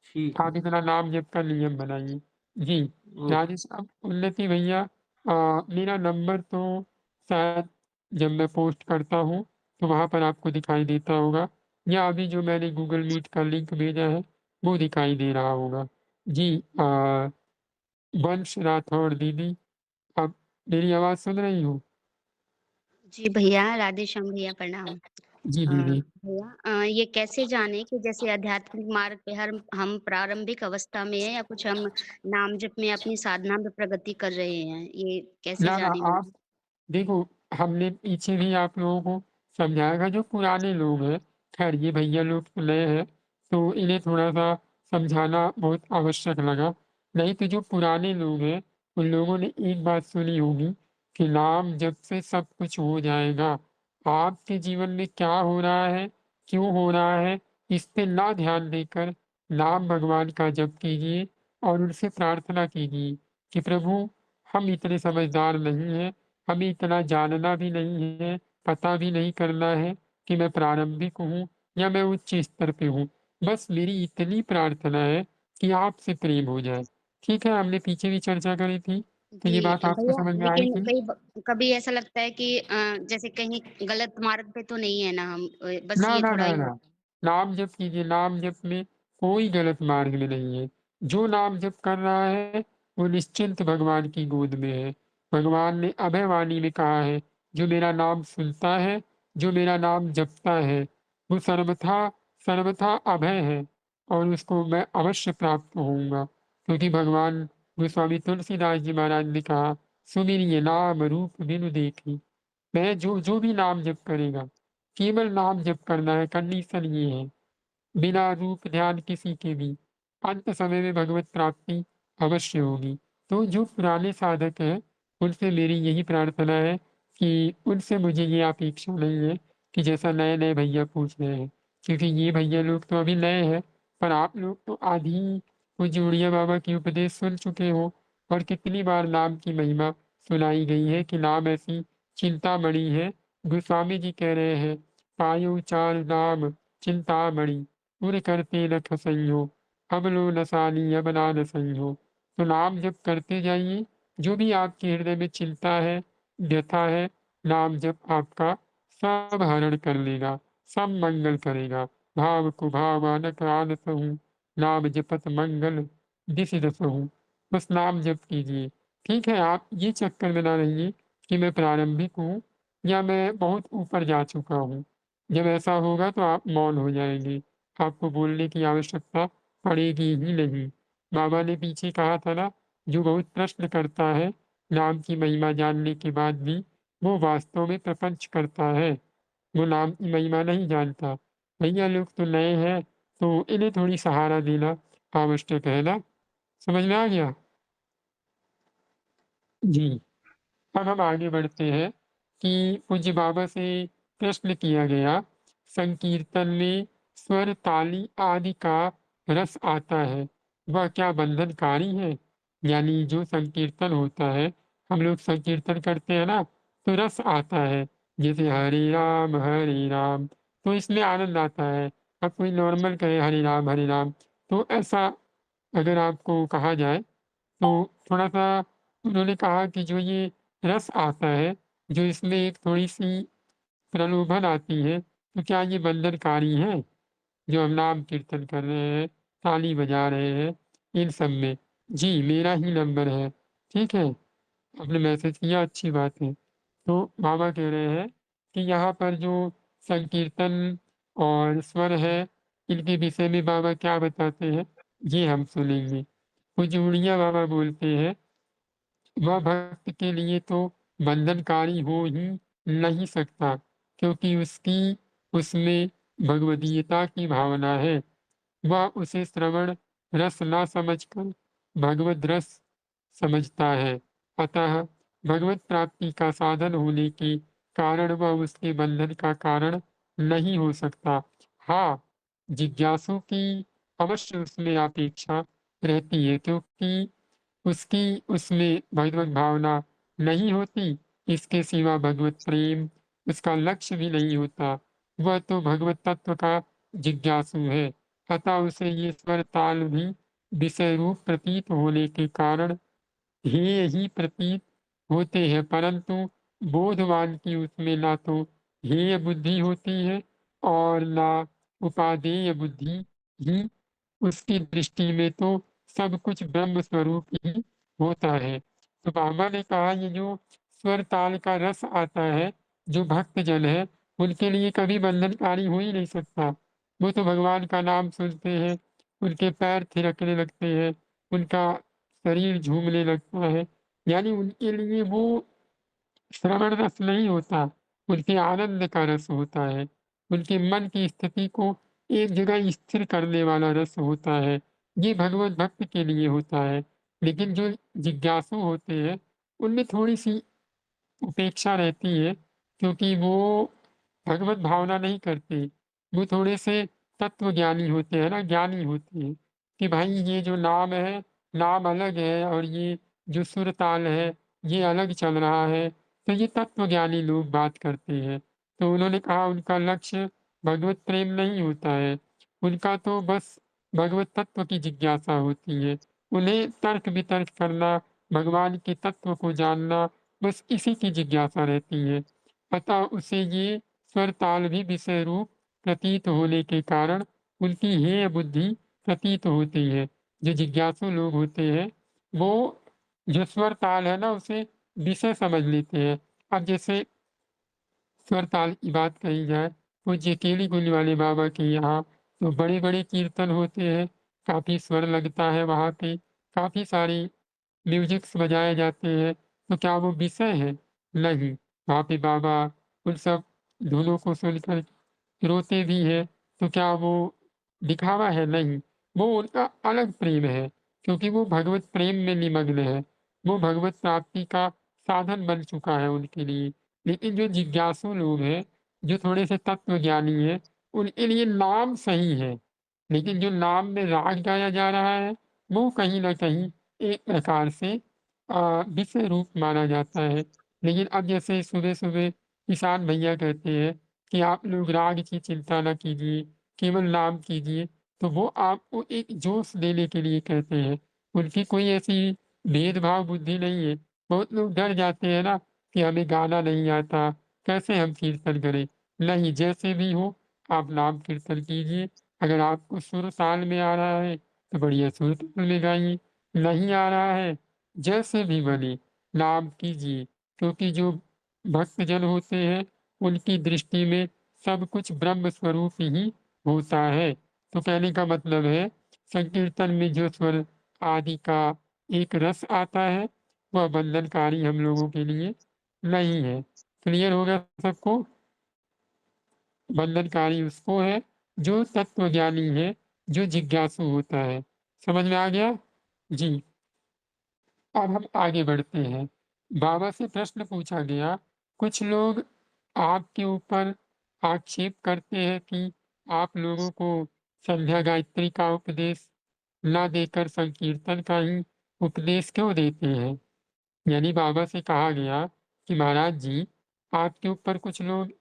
ठीक है। आप इतना नाम जप का नियम बनाइए। जी, ओके, राजेश अब उन्नति भैया मेरा नंबर तो शायद जब मैं पोस्ट करता हूँ, तो वहाँ पर आपको दिखाई देता होगा या अभी जो मैंने गूगल मीट का लिंक भेजा है, वो दिखाई दे रहा होगा। जी वंश राठौर दीदी, आप मेरी आवाज़ सुन रही हो? जी भैया, राधे श्याम भैया प्रणाम। जी, दीदी। भैया ये कैसे जानें कि जैसे आध्यात्मिक मार्ग पे हम प्रारंभिक अवस्था में हैं या कुछ हम नाम जप में अपनी साधना में प्रगति कर रहे हैं? ये कैसे ना, ना, जानें आप भैया? देखो, हमने पीछे भी आप लोगों को समझाया था, जो पुराने लोग हैं, ख़ैर ये भैया लोग तो नए हैं, तो इन्हें थोड़ा-सा समझाना बहुत आवश्यक लगा। नहीं तो जो पुराने लोग हैं, उन लोगों ने एक बात सुनी होगी कि नाम जप से सब कुछ हो जाएगा। आपके जीवन में क्या हो रहा है, क्यों हो रहा है, इस पे ना ध्यान देकर नाम भगवान का जप कीजिए और उनसे प्रार्थना कीजिए कि प्रभु, हम इतने समझदार नहीं हैं, हमें इतना जानना भी नहीं है, पता भी नहीं करना है कि मैं प्रारंभिक हूँ या मैं उच्च स्तर पे हूँ। बस मेरी इतनी प्रार्थना है कि आपसे प्रेम हो जाए। ठीक है, हमने पीछे भी चर्चा करी थी, तो ये जी, बात आपको भैया समझ में आई लेकिन थी? कभी ऐसा लगता है कि जैसे कहीं गलत मार्ग पे तो नहीं है ना हम बस ना, ये ना, थोड़ा ना, ही ना। होता है। नाम जप कीजिए, नाम जप में कोई गलत मार्ग में नहीं है। जो नाम जप कर रहा है, वो निश्चिंत भगवान की गोद में है। भगवान ने अभय वाणी में कहा है, जो मेरा नाम सुनता है, जो मेरा नाम जपता है, वो सर्वथा सर्वथा अभय है और उसको मैं अवश्य प्राप्त होऊँगा। क्योंकि भगवान गोस्वामी तुलसीदास जी महाराज ने कहा, "सुमिरिय नाम रूप बिनु देखी।" मैं जो भी नाम जप करेगा, केवल नाम जप करना है, कंडीशन ये है। बिना रूप ध्यान किसी के भी अंत समय में भगवत प्राप्ति अवश्य होगी। तो जो पुराने साधक हैं, उनसे मेरी यही प्रार्थना है कि उनसे मुझे ये अपेक्षा नहीं है कि जैसा नए-नए भैया पूछ रहे हैं। क्योंकि ये भैया लोग तो अभी नए हैं, पर आप लोग तो आधी पूज्य उड़िया बाबा की उपदेश सुन चुके हो और कितनी बार नाम की महिमा सुनाई गई है कि नाम ऐसी चिंतामणि है। गोस्वामी जी कह रहे हैं, "पायो चार नाम चिंतामणि।" पूरे करते रख संयो, अबलो न साली अबला न संयो। तो नाम जप करते जाइए, जो भी आपके हृदय में चिंता है, व्यथा है, नाम जप आपका सब हरण कर लेगा, सब मंगल करेगा। भाव कुभावानक आनसहु, नाम जपत मंगल दिसि दसहु। बस नाम जप कीजिए। ठीक है, आप ये चक्कर में ना रहिए कि मैं प्रारंभिक हूँ या मैं बहुत ऊपर जा चुका हूँ। जब ऐसा होगा तो आप मौन हो जाएँगे। आपको बोलने की आवश्यकता पड़ेगी ही नहीं। बाबा ने पीछे कहा था ना, जो बहुत प्रश्न करता है, नाम की महिमा जानने के बाद भी, वो वास्तव में प्रपंच करता है। वो नाम की महिमा नहीं जानता। भैया लोग तो नए हैं, तो इन्हें थोड़ी सहारा देना आवश्यक है ना? समझ में आ गया? जी। अब हम आगे बढ़ते हैं कि पूज्य बाबा से प्रश्न किया गया, संकीर्तन में स्वर, ताली आदि का रस आता है, वह क्या बंधनकारी है? यानी जो संकीर्तन होता है, हम लोग संकीर्तन करते हैं ना, तो रस आता है, जैसे हरे राम, तो इसमें आनंद आता है। अब कोई नॉर्मल कहे हरे राम, तो ऐसा अगर आपको कहा जाए तो थोड़ा-सा उन्होंने कहा कि जो ये रस आता है, जो इसमें एक थोड़ी-सी प्रलोभन आती है, तो क्या ये बंधनकारी है? जो हम नाम कीर्तन कर रहे हैं, ताली बजा रहे हैं, इन सब में। जी, मेरा ही नंबर है, ठीक है? आपने मैसेज किया, अच्छी बात है। तो बाबा कह रहे हैं कि यहाँ पर जो संकीर्तन और स्वर है, इनके विषय में बाबा क्या बताते हैं, ये हम सुनेंगे। कुछ उड़िया बाबा बोलते हैं, वह भक्त के लिए तो बंधनकारी हो ही नहीं सकता, क्योंकि उसकी उसमें भगवदीयता की भावना है। वह उसे श्रवण रस ना समझकर भगवद रस समझता है। अतः भगवत प्राप्ति का साधन होने के कारण वह उसके बंधन का कारण नहीं हो सकता। हाँ, जिज्ञासु की अवश्य उसमें अपेक्षा रहती है, क्योंकि उसकी उसमें भगवत भावना नहीं होती, इसके सिवा भगवत प्रेम उसका लक्ष्य भी नहीं होता। वह तो भगवत तत्व का जिज्ञासु है, अतः उसे ये स्वर ताल भी विषय रूप प्रतीत होने के कारण हेय ही प्रतीत होते हैं, परंतु बोधवान की उसमें ना तो हेय बुद्धि होती है और ना उपादेय बुद्धि ही। उसकी दृष्टि में तो सब कुछ ब्रह्म स्वरूप ही होता है। तो बाबा ने कहा, ये जो स्वर ताल का रस आता है, जो भक्त जन है, उनके लिए कभी बंधनकारी हो ही नहीं सकता। वो तो भगवान का नाम सुनते हैं, उनके पैर थिरकने लगते हैं, उनका शरीर झूमने लगता है, यानी उनके लिए वो श्रवण रस नहीं होता, उनके आनंद का रस होता है। उनके मन की स्थिति को एक जगह स्थिर करने वाला रस होता है। ये भगवत भक्त के लिए होता है। लेकिन जो जिज्ञासु होते हैं, उनमें थोड़ी-सी उपेक्षा रहती है, क्योंकि वो भगवत भावना नहीं करते। वो थोड़े-से तत्वज्ञानी होते हैं ना, ज्ञानी होते हैं कि भाई ये जो नाम है, नाम अलग है और ये जो सुर ताल है, ये अलग चल रहा है। तो ये तत्वज्ञानी लोग बात करते हैं। तो उन्होंने कहा उनका लक्ष्य भगवत प्रेम नहीं होता है। उनका तो बस भगवत तत्व की जिज्ञासा होती है। उन्हें तर्क-वितर्क करना, भगवान के तत्व को जानना, बस इसी की जिज्ञासा रहती है। अतः उसे ये स्वर ताल भी विषय रूप प्रतीत होने के कारण उनकी हेय बुद्धि प्रतीत होती है। जो जिज्ञासु लोग होते हैं, वो जो स्वर ताल है ना, उसे विषय समझ लेते हैं। अब जैसे स्वर ताल की बात कही जाए, पूज्य केली कुंज वाले बाबा के यहाँ तो बड़े-बड़े कीर्तन होते हैं, काफ़ी स्वर लगता है वहाँ पे, काफ़ी सारी म्यूज़िक्स बजाए जाते हैं, तो क्या वो विषय है? नहीं, वहाँ पे बाबा उन सब धुनों को सुनकर रोते भी हैं, तो क्या वो दिखावा है? नहीं, वो उनका अलग प्रेम है, क्योंकि वो भगवत प्रेम में निमग्न है। वो भगवत प्राप्ति का साधन बन चुका है उनके लिए। लेकिन जो जिज्ञासु लोग हैं, जो थोड़े-से तत्वज्ञानी हैं, उनके लिए नाम सही है, लेकिन जो नाम में राग गाया जा रहा है, वो कहीं न कहीं एक प्रकार से विषय रूप माना जाता है। लेकिन अब जैसे सुबह-सुबह किसान भैया कहते हैं कि आप लोग राग की चिंता ना कीजिए, केवल नाम कीजिए, तो वो आपको एक जोश देने के लिए कहते हैं। उनकी कोई ऐसी भेदभाव बुद्धि नहीं है। बहुत लोग डर जाते हैं ना कि हमें गाना नहीं आता, कैसे हम कीर्तन करें? नहीं, जैसे भी हो आप नाम कीर्तन कीजिए। अगर आपको सुर ताल में आ रहा है, तो बढ़िया सुर ताल में गाइए, नहीं आ रहा है, जैसे भी बने नाम कीजिए। क्योंकि जो भक्तजन होते हैं, उनकी दृष्टि में सब कुछ ब्रह्म स्वरूप ही होता है। तो कहने का मतलब है, संकीर्तन में जो स्वर आदि का एक रस आता है, वह बंधनकारी हम लोगों के लिए नहीं है। क्लियर हो गया सबको? बंधनकारी उसको है, जो तत्वज्ञानी है, जो जिज्ञासु होता है। समझ में आ गया? जी। अब हम आगे बढ़ते हैं। बाबा से प्रश्न पूछा गया, कुछ लोग आपके ऊपर आक्षेप करते हैं कि आप लोगों को संध्या गायत्री का उपदेश ना देकर संकीर्तन का ही उपदेश क्यों देते हैं? यानी बाबा से कहा गया कि महाराज जी, आपके ऊपर कुछ लोग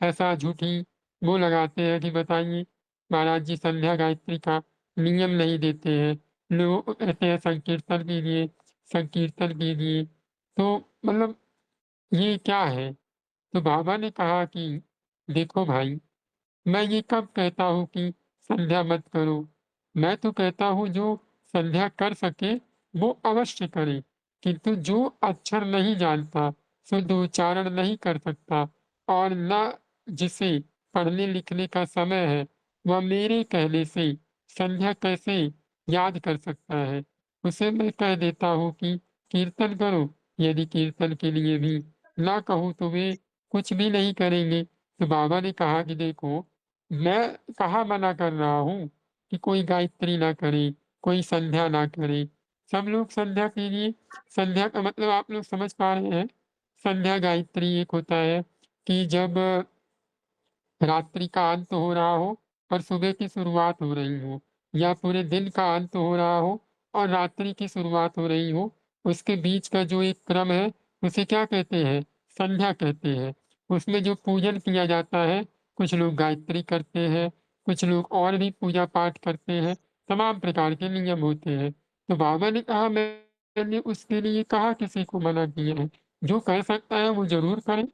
ऐसा झूठी वो लगाते हैं कि बताइए, महाराज जी संध्या गायत्री का नियम नहीं देते हैं। लोगों को कहते हैं संकीर्तन कीजिए, संकीर्तन कीजिए। तो मतलब ये क्या है? तो बाबा ने कहा कि देखो भाई, मैं ये कब कहता हूँ कि संध्या मत करो? मैं तो कहता हूँ जो संध्या कर सके वो अवश्य करे, किंतु जो अक्षर नहीं जानता, शुद्ध उच्चारण नहीं कर सकता और ना जिसे पढ़ने-लिखने का समय है, वह मेरे कहने से संध्या कैसे याद कर सकता है? उसे मैं कह देता हूँ कि कीर्तन करो, यदि कीर्तन के लिए भी ना कहूँ तो वे कुछ भी नहीं करेंगे। तो बाबा ने कहा कि देखो, मैं कहाँ मना कर रहा हूँ कि कोई गायत्री ना करे, कोई संध्या ना करे। सब लोग संध्या कीजिए। संध्या का मतलब आप लोग समझ पा रहे हैं? संध्या गायत्री एक होता है कि जब रात्रि का अंत हो रहा हो और सुबह की शुरुआत हो रही हो, या पूरे दिन का अंत हो रहा हो और रात्रि की शुरुआत हो रही हो, उसके बीच का जो एक क्रम है, उसे क्या कहते हैं? संध्या कहते हैं। उसमें जो पूजन किया जाता है, कुछ लोग गायत्री करते हैं, कुछ लोग और भी पूजा-पाठ करते हैं, तमाम प्रकार के नियम होते हैं। तो बाबा ने कहा मैंने उसके लिए कहाँ किसी को मना किया है? जो कर सकता है वो ज़रूर करे।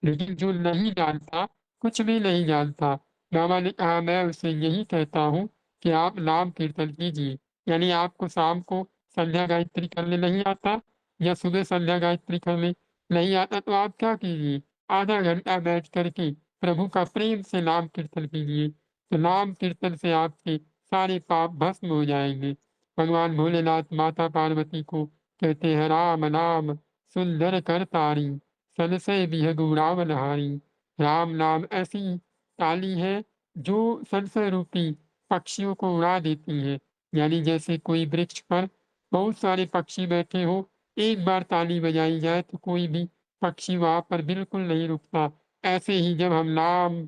लेकिन जो नहीं जानता, कुछ भी नहीं जानता, बाबा ने कहा मैं उसे यही कहता हूँ कि आप नाम कीर्तन कीजिए। यानी आपको शाम को संध्या गायत्री करने नहीं आता या सुबह संध्या गायत्री करने नहीं आता तो आप क्या कीजिए, आधा घंटा बैठ कर के प्रभु का प्रेम से नाम कीर्तन कीजिए, तो नाम कीर्तन से आपके सारे पाप भस्म हो जाएँगे। भगवान भोलेनाथ माता पार्वती को कहते हैं, राम नाम सुंदर करतारी, संशय विहग रावनहारी। राम नाम ऐसी ताली है जो संशय रूपी पक्षियों को उड़ा देती है। यानी जैसे कोई वृक्ष पर बहुत सारे पक्षी बैठे हों, एक बार ताली बजाई जाए तो कोई भी पक्षी वहाँ पर बिल्कुल नहीं रुकता। ऐसे ही जब हम नाम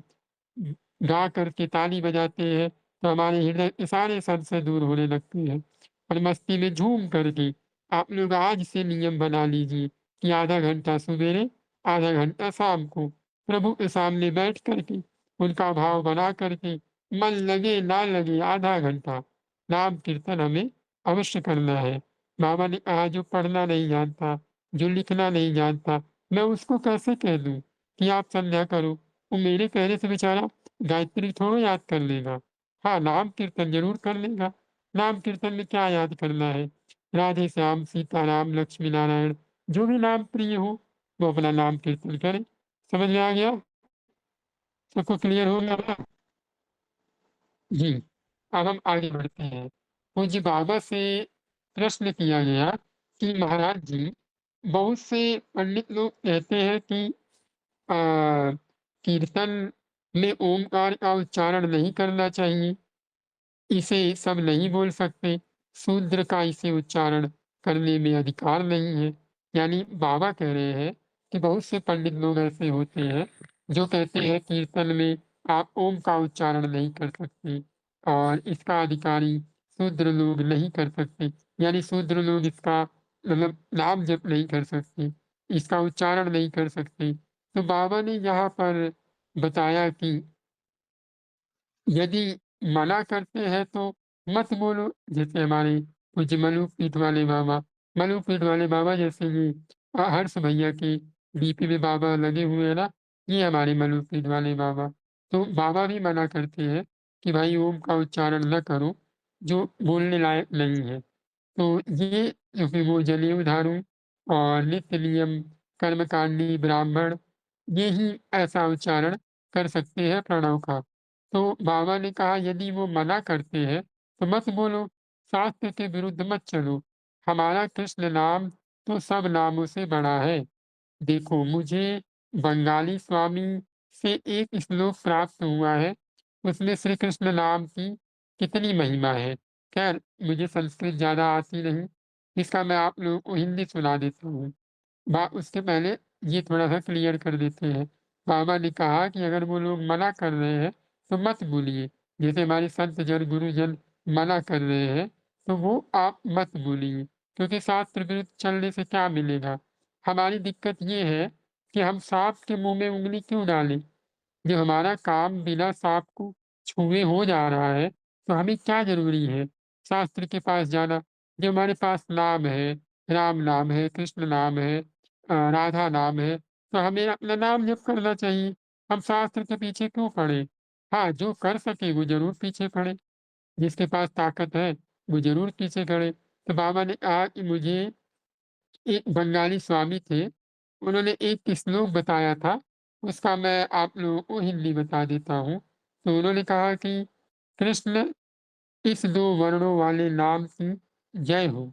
गा कर के ताली बजाते हैं, तो हमारे हृदय के सारे संशय दूर होने लगते हैं। और मस्ती में झूम करके आप लोग आज से नियम बना लीजिए कि आधा घंटा सवेरे, आधा घंटा शाम को प्रभु के सामने बैठ कर के, उनका भाव बना कर के, मन लगे ना लगे आधा घंटा नाम कीर्तन हमें अवश्य करना है। बाबा ने कहा जो पढ़ना नहीं जानता, जो लिखना नहीं जानता, मैं उसको कैसे कह दूँ कि आप संध्या करो? वो मेरे कहने से बेचारा गायत्री थोड़ा याद कर लेगा। हाँ, नाम कीर्तन ज़रूर कर लेगा। नाम कीर्तन में क्या याद करना है? राधे श्याम, सीताराम, लक्ष्मी नारायण, जो भी नाम प्रिय हो, वो अपना नाम कीर्तन करे। समझ में आ गया? सबको क्लियर हो गया ना? जी। अब हम आगे बढ़ते हैं। पूज्य बाबा से प्रश्न किया गया कि महाराज जी, बहुत से पंडित लोग कहते हैं कि अ, कीर्तन में ओमकार का उच्चारण नहीं करना चाहिए। इसे सब नहीं बोल सकते, शूद्र का इसे उच्चारण करने में अधिकार नहीं है। यानी बाबा कह रहे हैं कि बहुत से पंडित लोग ऐसे होते हैं, जो कहते हैं कीर्तन में आप ओम का उच्चारण नहीं कर सकते और इसका अधिकारी शूद्र लोग नहीं कर सकते। यानी शूद्र लोग इसका मतलब नाम जप नहीं कर सकते, इसका उच्चारण नहीं कर सकते। तो बाबा ने यहाँ पर बताया कि यदि मना करते हैं तो मत बोलो। जैसे हमारे पूज्य मलुकपीठ वाले बाबा, मलुकपीठ वाले बाबा जैसे ये हर्ष भैया के डीपी में बाबा लगे हुए हैं ना, ये हमारे मलुकपीठ वाले बाबा। तो बाबा भी मना करते हैं कि भाई ओम का उच्चारण न करो, जो बोलने लायक नहीं है। तो ये क्योंकि वो जनेऊ धारू और नित्य नियम कर्मकांडी ब्राह्मण, ये ही ऐसा उच्चारण कर सकते हैं प्रणव का। तो बाबा ने कहा यदि वो मना करते हैं तो मत बोलो, शास्त्र के विरुद्ध मत चलो। हमारा कृष्ण नाम तो सब नामों से बड़ा है। देखो मुझे बंगाली स्वामी से एक श्लोक प्राप्त हुआ है, उसमें श्री कृष्ण नाम की कितनी महिमा है। खैर मुझे संस्कृत ज़्यादा आती नहीं, इसका मैं आप लोगों को हिंदी सुना देता हूँ। बा उसके पहले ये थोड़ा-सा क्लियर कर देते हैं। बाबा ने कहा कि अगर वो लोग मना कर रहे हैं, तो मत बोलिए। जैसे हमारे संत जन, गुरुजन मना कर रहे हैं, तो वो आप मत बोलिए, क्योंकि शास्त्र विरुद्ध चलने से क्या मिलेगा? हमारी दिक्कत ये है कि हम साँप के मुँह में उँगली क्यों डालें? जब हमारा काम बिना साँप को छुए हो जा रहा है, तो हमें क्या ज़रूरी है शास्त्र के पास जाना? जब हमारे पास नाम है, राम नाम है, कृष्ण नाम है, राधा नाम है, तो हमें अपना नाम जप करना चाहिए। हम शास्त्र के पीछे क्यों पड़े? हाँ, जो कर सके वो ज़रूर पीछे पड़े, जिसके पास ताकत है, वो ज़रूर पीछे खड़े। तो बाबा ने कहा कि मुझे एक बंगाली स्वामी थे, उन्होंने एक श्लोक बताया था, उसका मैं आप लोगों को हिंदी बता देता हूँ। तो उन्होंने कहा कि कृष्ण इस 2 वर्णों वाले नाम की जय हो।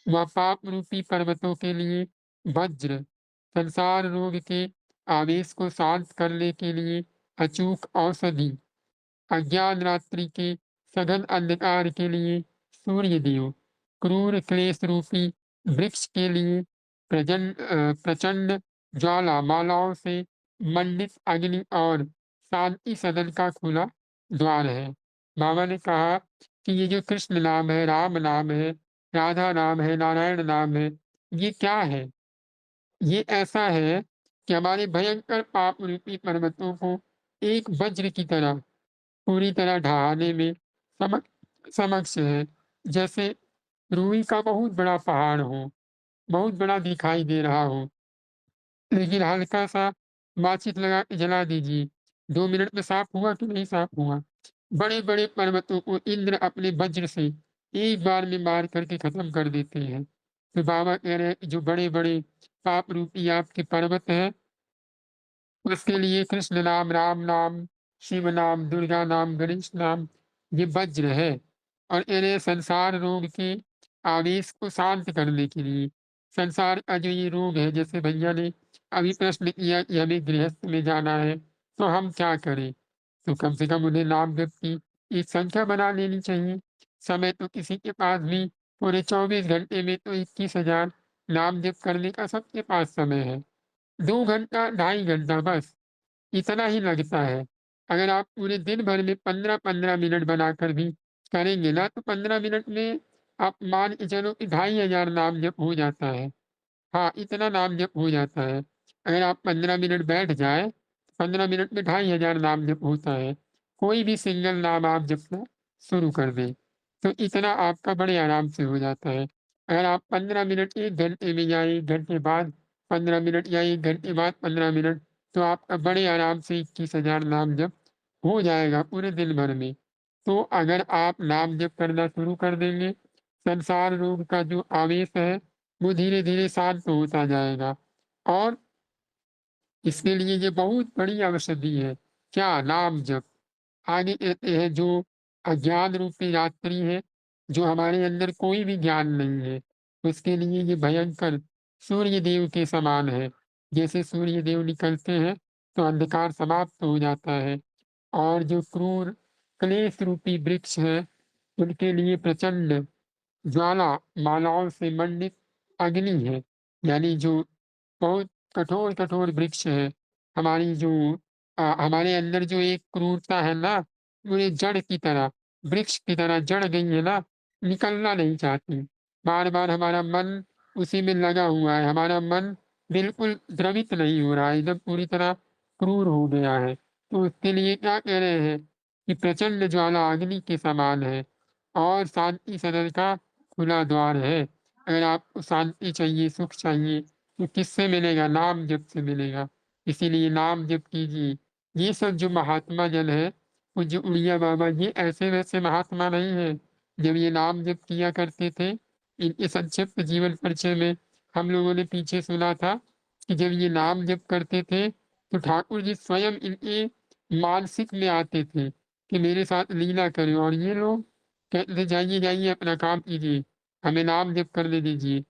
वह पाप रूपी पर्वतों के लिए वज्र, संसार रोग के आवेश को शांत करने के लिए अचूक औषधि, अज्ञान रात्रि के सघन अंधकार के लिए सूर्य देव, क्रूर क्लेश रूपी वृक्ष के लिए प्रचंड ज्वालामालाओं से मंडित अग्नि और शांति सदन का खुला द्वार है। बाबा ने कहा कि ये जो कृष्ण नाम है, राम नाम है, राधा नाम है, नारायण नाम है, ये क्या है? ये ऐसा है कि हमारे भयंकर पाप रूपी पर्वतों को एक वज्र की तरह पूरी तरह ढहाने में समक्ष है। जैसे रूई का बहुत बड़ा पहाड़ हो, बहुत बड़ा दिखाई दे रहा हो, लेकिन हल्का-सा माचिस लगा के जला दीजिए, 2 मिनट में साफ हुआ कि नहीं साफ हुआ? बड़े-बड़े पर्वतों को इंद्र अपने वज्र से एक बार में मार करके खत्म कर देते हैं। तो बाबा कह रहे हैं कि जो बड़े-बड़े पाप रूपी आपके पर्वत हैं, उसके लिए कृष्ण नाम, राम नाम, शिव नाम, दुर्गा नाम, गणेश नाम ये वज्र है और इन्हें संसार रोग के आवेश को शांत करने के लिए संसार का जो ये रोग है जैसे भैया ने अभी प्रश्न किया कि हमें गृहस्थ में जाना है तो हम क्या करें? तो कम से कम उन्हें नाम जप की एक संख्या बना लेनी चाहिए। समय तो किसी के पास भी पूरे 24 घंटे में तो 21,000 नाम जप करने का सबके पास समय है। 2 घंटा, ढाई घंटा बस इतना ही लगता है। अगर आप पूरे दिन भर में 15-15 मिनट बनाकर भी करेंगे ना तो 15 मिनट में आप मान के चलो कि 2500 नाम जप हो जाता है। हाँ, इतना नाम जप हो जाता है। अगर आप 15 मिनट बैठ जाएँ, 15 मिनट में 2500 नाम जप होता है। कोई भी सिंगल नाम आप जपना शुरू कर दें, तो इतना आपका बड़े आराम से हो जाता है। अगर आप 15 मिनट 1 घंटे में या 1 घंटे बाद 15 मिनट या 1 घंटे बाद 15 मिनट, तो आपका बड़े आराम से 21,000 नाम जप हो जाएगा पूरे दिन भर में। तो अगर आप नाम जप करना शुरू कर देंगे, संसार रोग का जो आवेश है वो धीरे-धीरे शांत होता जाएगा और इसके लिए ये बहुत बड़ी औषधि है। क्या? नाम जप। आगे कहते हैं जो अज्ञान रूपी रात्रि है, जो हमारे अंदर कोई भी ज्ञान नहीं है, उसके लिए ये भयंकर सूर्य देव के समान है। जैसे सूर्य देव निकलते हैं, तो अंधकार समाप्त हो जाता है और जो क्रूर क्लेश रूपी वृक्ष हैं, उनके लिए प्रचंड ज्वाला मालाओं से मंडित अग्नि है, यानी जो बहुत कठोर-कठोर वृक्ष है। हमारी जो हमारे अंदर जो एक क्रूरता है ना, वो एक जड़ की तरह, वृक्ष की तरह जड़ गई है ना, निकलना नहीं चाहती। बार-बार हमारा मन उसी में लगा हुआ है, हमारा मन बिल्कुल द्रवित नहीं हो रहा है, एकदम पूरी तरह क्रूर हो गया है। तो उसके लिए क्या कह रहे हैं कि प्रचंड ज्वाला अग्नि के समान है और शांति सदन का खुला द्वार है। अगर आपको शांति चाहिए, सुख चाहिए, तो किससे मिलेगा? नाम जप से मिलेगा। इसीलिए नाम जप कीजिए। ये सब जो महात्मा जन हैं, पूज्य उड़िया बाबा ये ऐसे-वैसे महात्मा नहीं हैं। जब ये नाम जप किया करते थे, इनके संक्षिप्त जीवन परिचय में हम लोगों ने पीछे सुना था कि जब ये नाम जप करते थे, तो ठाकुर जी स्वयं इनके मानसिक में आते थे कि मेरे साथ लीला करें और ये लोग कहते थे, "जाइए, जाइए अपना काम कीजिए, हमें नाम जप करने दीजिए।"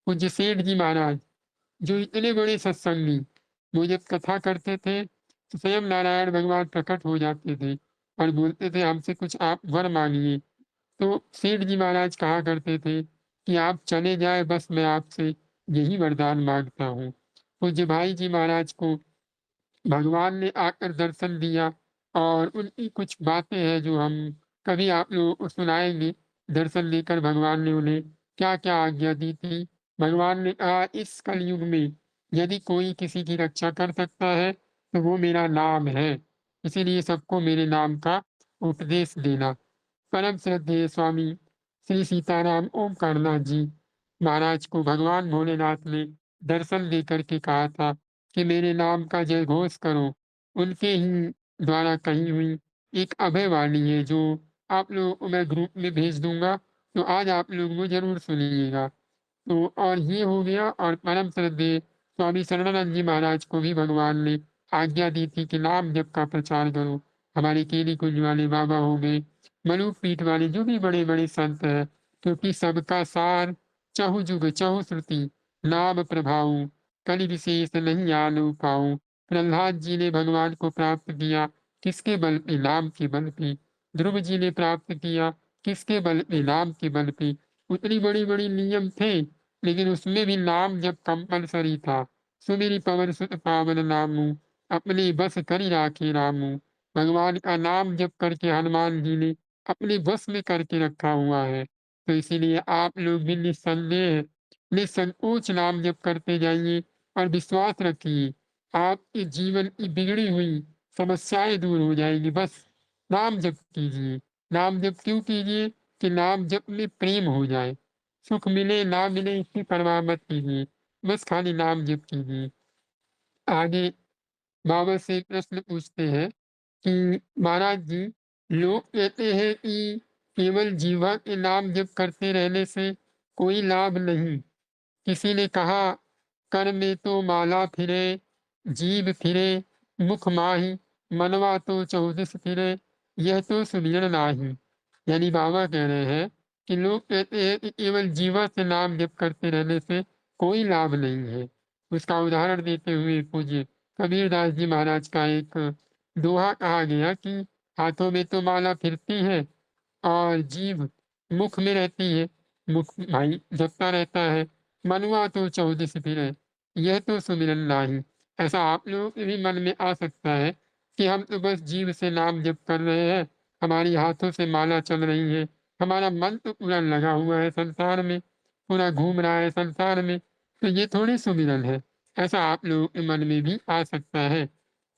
पूज्य सेठ जी महाराज जो इतने बड़े सत्संगी, वो जब कथा करते थे, तो स्वयं नारायण भगवान प्रकट हो जाते थे और बोलते थे, "हमसे कुछ आप वर माँगिए।" तो सेठ जी महाराज कहा करते थे कि, "आप चले जाएँ, बस मैं आपसे यही वरदान माँगता हूँ।" पूज्य भाई जी महाराज को भगवान ने आकर दर्शन दिया और उनकी कुछ बातें हैं जो हम कभी आप लोगों को सुनाएँगे। दर्शन लेकर भगवान ने उन्हें क्या-क्या आज्ञा दी थी। भगवान ने कहा इस कलयुग में यदि कोई किसी की रक्षा कर सकता है, तो वो मेरा नाम है। इसीलिए सबको मेरे नाम का उपदेश देना। परम श्रद्धेय स्वामी श्री सीताराम ओमकारनाथ जी महाराज को भगवान भोलेनाथ ने दर्शन देकर के कहा था कि मेरे नाम का जय घोष करो। उनके ही द्वारा कही हुई एक अभय वाणी है जो आप लोगों को मैं ग्रुप में भेज दूँगा, तो आज आप लोग वो ज़रूर सुनिएगा। तो और ये हो गया और परम श्रद्धेय स्वामी शरणानंद जी महाराज को भी भगवान ने आज्ञा दी थी कि नाम जप का प्रचार करो। हमारे केली कुंज वाले बाबा हो गए, मलुक पीठ वाले जो भी बड़े-बड़े संत हैं, क्योंकि सबका सार चहु जुग चहु श्रुति नाम प्रभाऊ कलि विशेष नहीं आलो पाऊँ। प्रहलाद जी ने भगवान को प्राप्त किया, किसके बल पे? नाम के बल पे। ध्रुव जी ने प्राप्त किया, किसके बल पे? नाम के बल पे। उतनी बड़ी-बड़ी नियम थे, लेकिन उसमें भी नाम जब कंपल्सरी था। सुमिरि पवन सुत पावन नामु, अपने बस करि राखे रामु। भगवान का नाम जप करके हनुमान जी ने अपने बस में करके रखा हुआ है। तो इसीलिए आप लोग भी निस्संदेह, निसंकोच नाम जप करते जाइए और विश्वास रखिए, आपके जीवन की बिगड़ी हुई समस्याएँ दूर हो जाएँगी। बस नाम जप कीजिए। नाम जप क्यों कीजिए? कि नाम जप में प्रेम हो जाए। सुख मिले ना मिले इसकी परवाह मत कीजिए, बस खाली नाम जप कीजिए। आगे बाबा से प्रश्न पूछते हैं कि महाराज जी, लोग कहते हैं कि केवल जीवा के नाम जप करते रहने से कोई लाभ नहीं। किसी ने कहा कर में तो माला फिरे, जीभ फिरे, मुख माहि मनवा तो चौदिस फिरे यह तो सुमिरन नाही। यानी बाबा कह रहे हैं कि लोग कहते हैं कि केवल जीवा से नाम जप करते रहने से कोई लाभ नहीं है। उसका उदाहरण देते हुए पूज्य कबीरदास जी महाराज का एक दोहा कहा गया कि हाथों में तो माला फिरती है और जीभ मुख में रहती है, मुख भाई जपता रहता है, मनुआ तो चौदिस फिरे, यह तो सुमिरन नाही। ऐसा आप लोगों के भी मन में आ सकता है कि हम तो बस जीभ से नाम जप कर रहे हैं, हमारी हाथों से माला चल रही है, हमारा मन तो पूरा लगा हुआ है संसार में, पूरा घूम रहा है संसार में, तो ये थोड़ी सुमिरन है। ऐसा आप लोगों के मन में भी आ सकता है।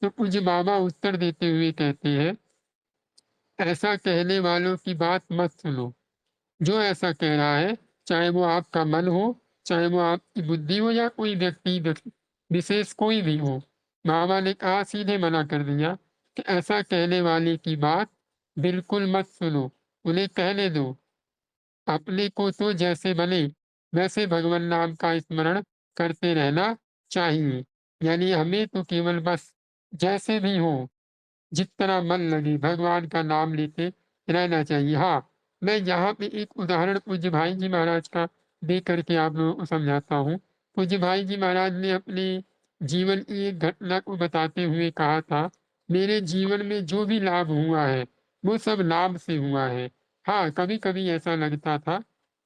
तो पूज्य बाबा उत्तर देते हुए कहते हैं, ऐसा कहने वालों की बात मत सुनो। जो ऐसा कह रहा है, चाहे वो आपका मन हो, चाहे वो आपकी बुद्धि हो या कोई व्यक्ति विशेष कोई भी हो, बाबा ने कहा सीधे मना कर दिया कि ऐसा कहने वाले की बात बिल्कुल मत सुनो, उन्हें कहने दो। अपने को तो जैसे बने वैसे भगवान नाम का स्मरण करते रहना चाहिए। यानी हमें तो केवल बस जैसे भी हो, जिस तरह मन लगे भगवान का नाम लेते रहना चाहिए। हाँ, मैं यहाँ पे एक उदाहरण पूज्य भाई जी महाराज का दे करके आप लोगों को समझाता हूँ। पूज्य भाई जी महाराज ने अपने जीवन की एक घटना को बताते हुए कहा था, मेरे जीवन में जो भी लाभ हुआ है, वो सब नाम से हुआ है। हाँ, कभी-कभी ऐसा लगता था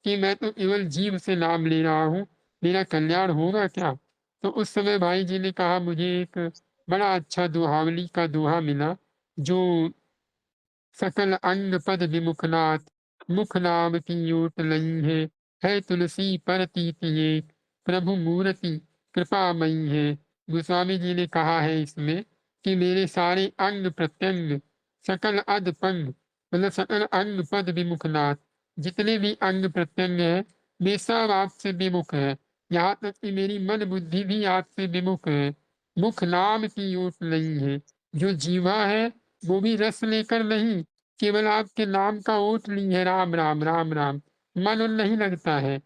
कि मैं तो केवल जीभ से नाम ले रहा हूँ, मेरा कल्याण होगा क्या? तो उस समय भाई जी ने कहा मुझे एक बड़ा अच्छा दोहावली का दोहा मिला, जो सकल अंग पद विमुख नाथ, मुख नाम की ओट लई है तुलसी पर तीत ये, प्रभु मूरति कृपामयी है। गोस्वामी जी ने कहा है इसमें कि मेरे सारे अंग प्रत्यंग, सकल अद पंग, मतलब सकल अंग पद विमुख नाथ, जितने भी अंग प्रत्यंग है, वे सब आपसे विमुख है। यहाँ तक कि मेरी मन बुद्धि भी आपसे विमुख है। मुख नाम की ओट नहीं है, जो जीवा है वो भी रस लेकर नहीं, केवल आपके नाम का ओट ली है, राम राम राम राम, मन उन नहीं लगता है।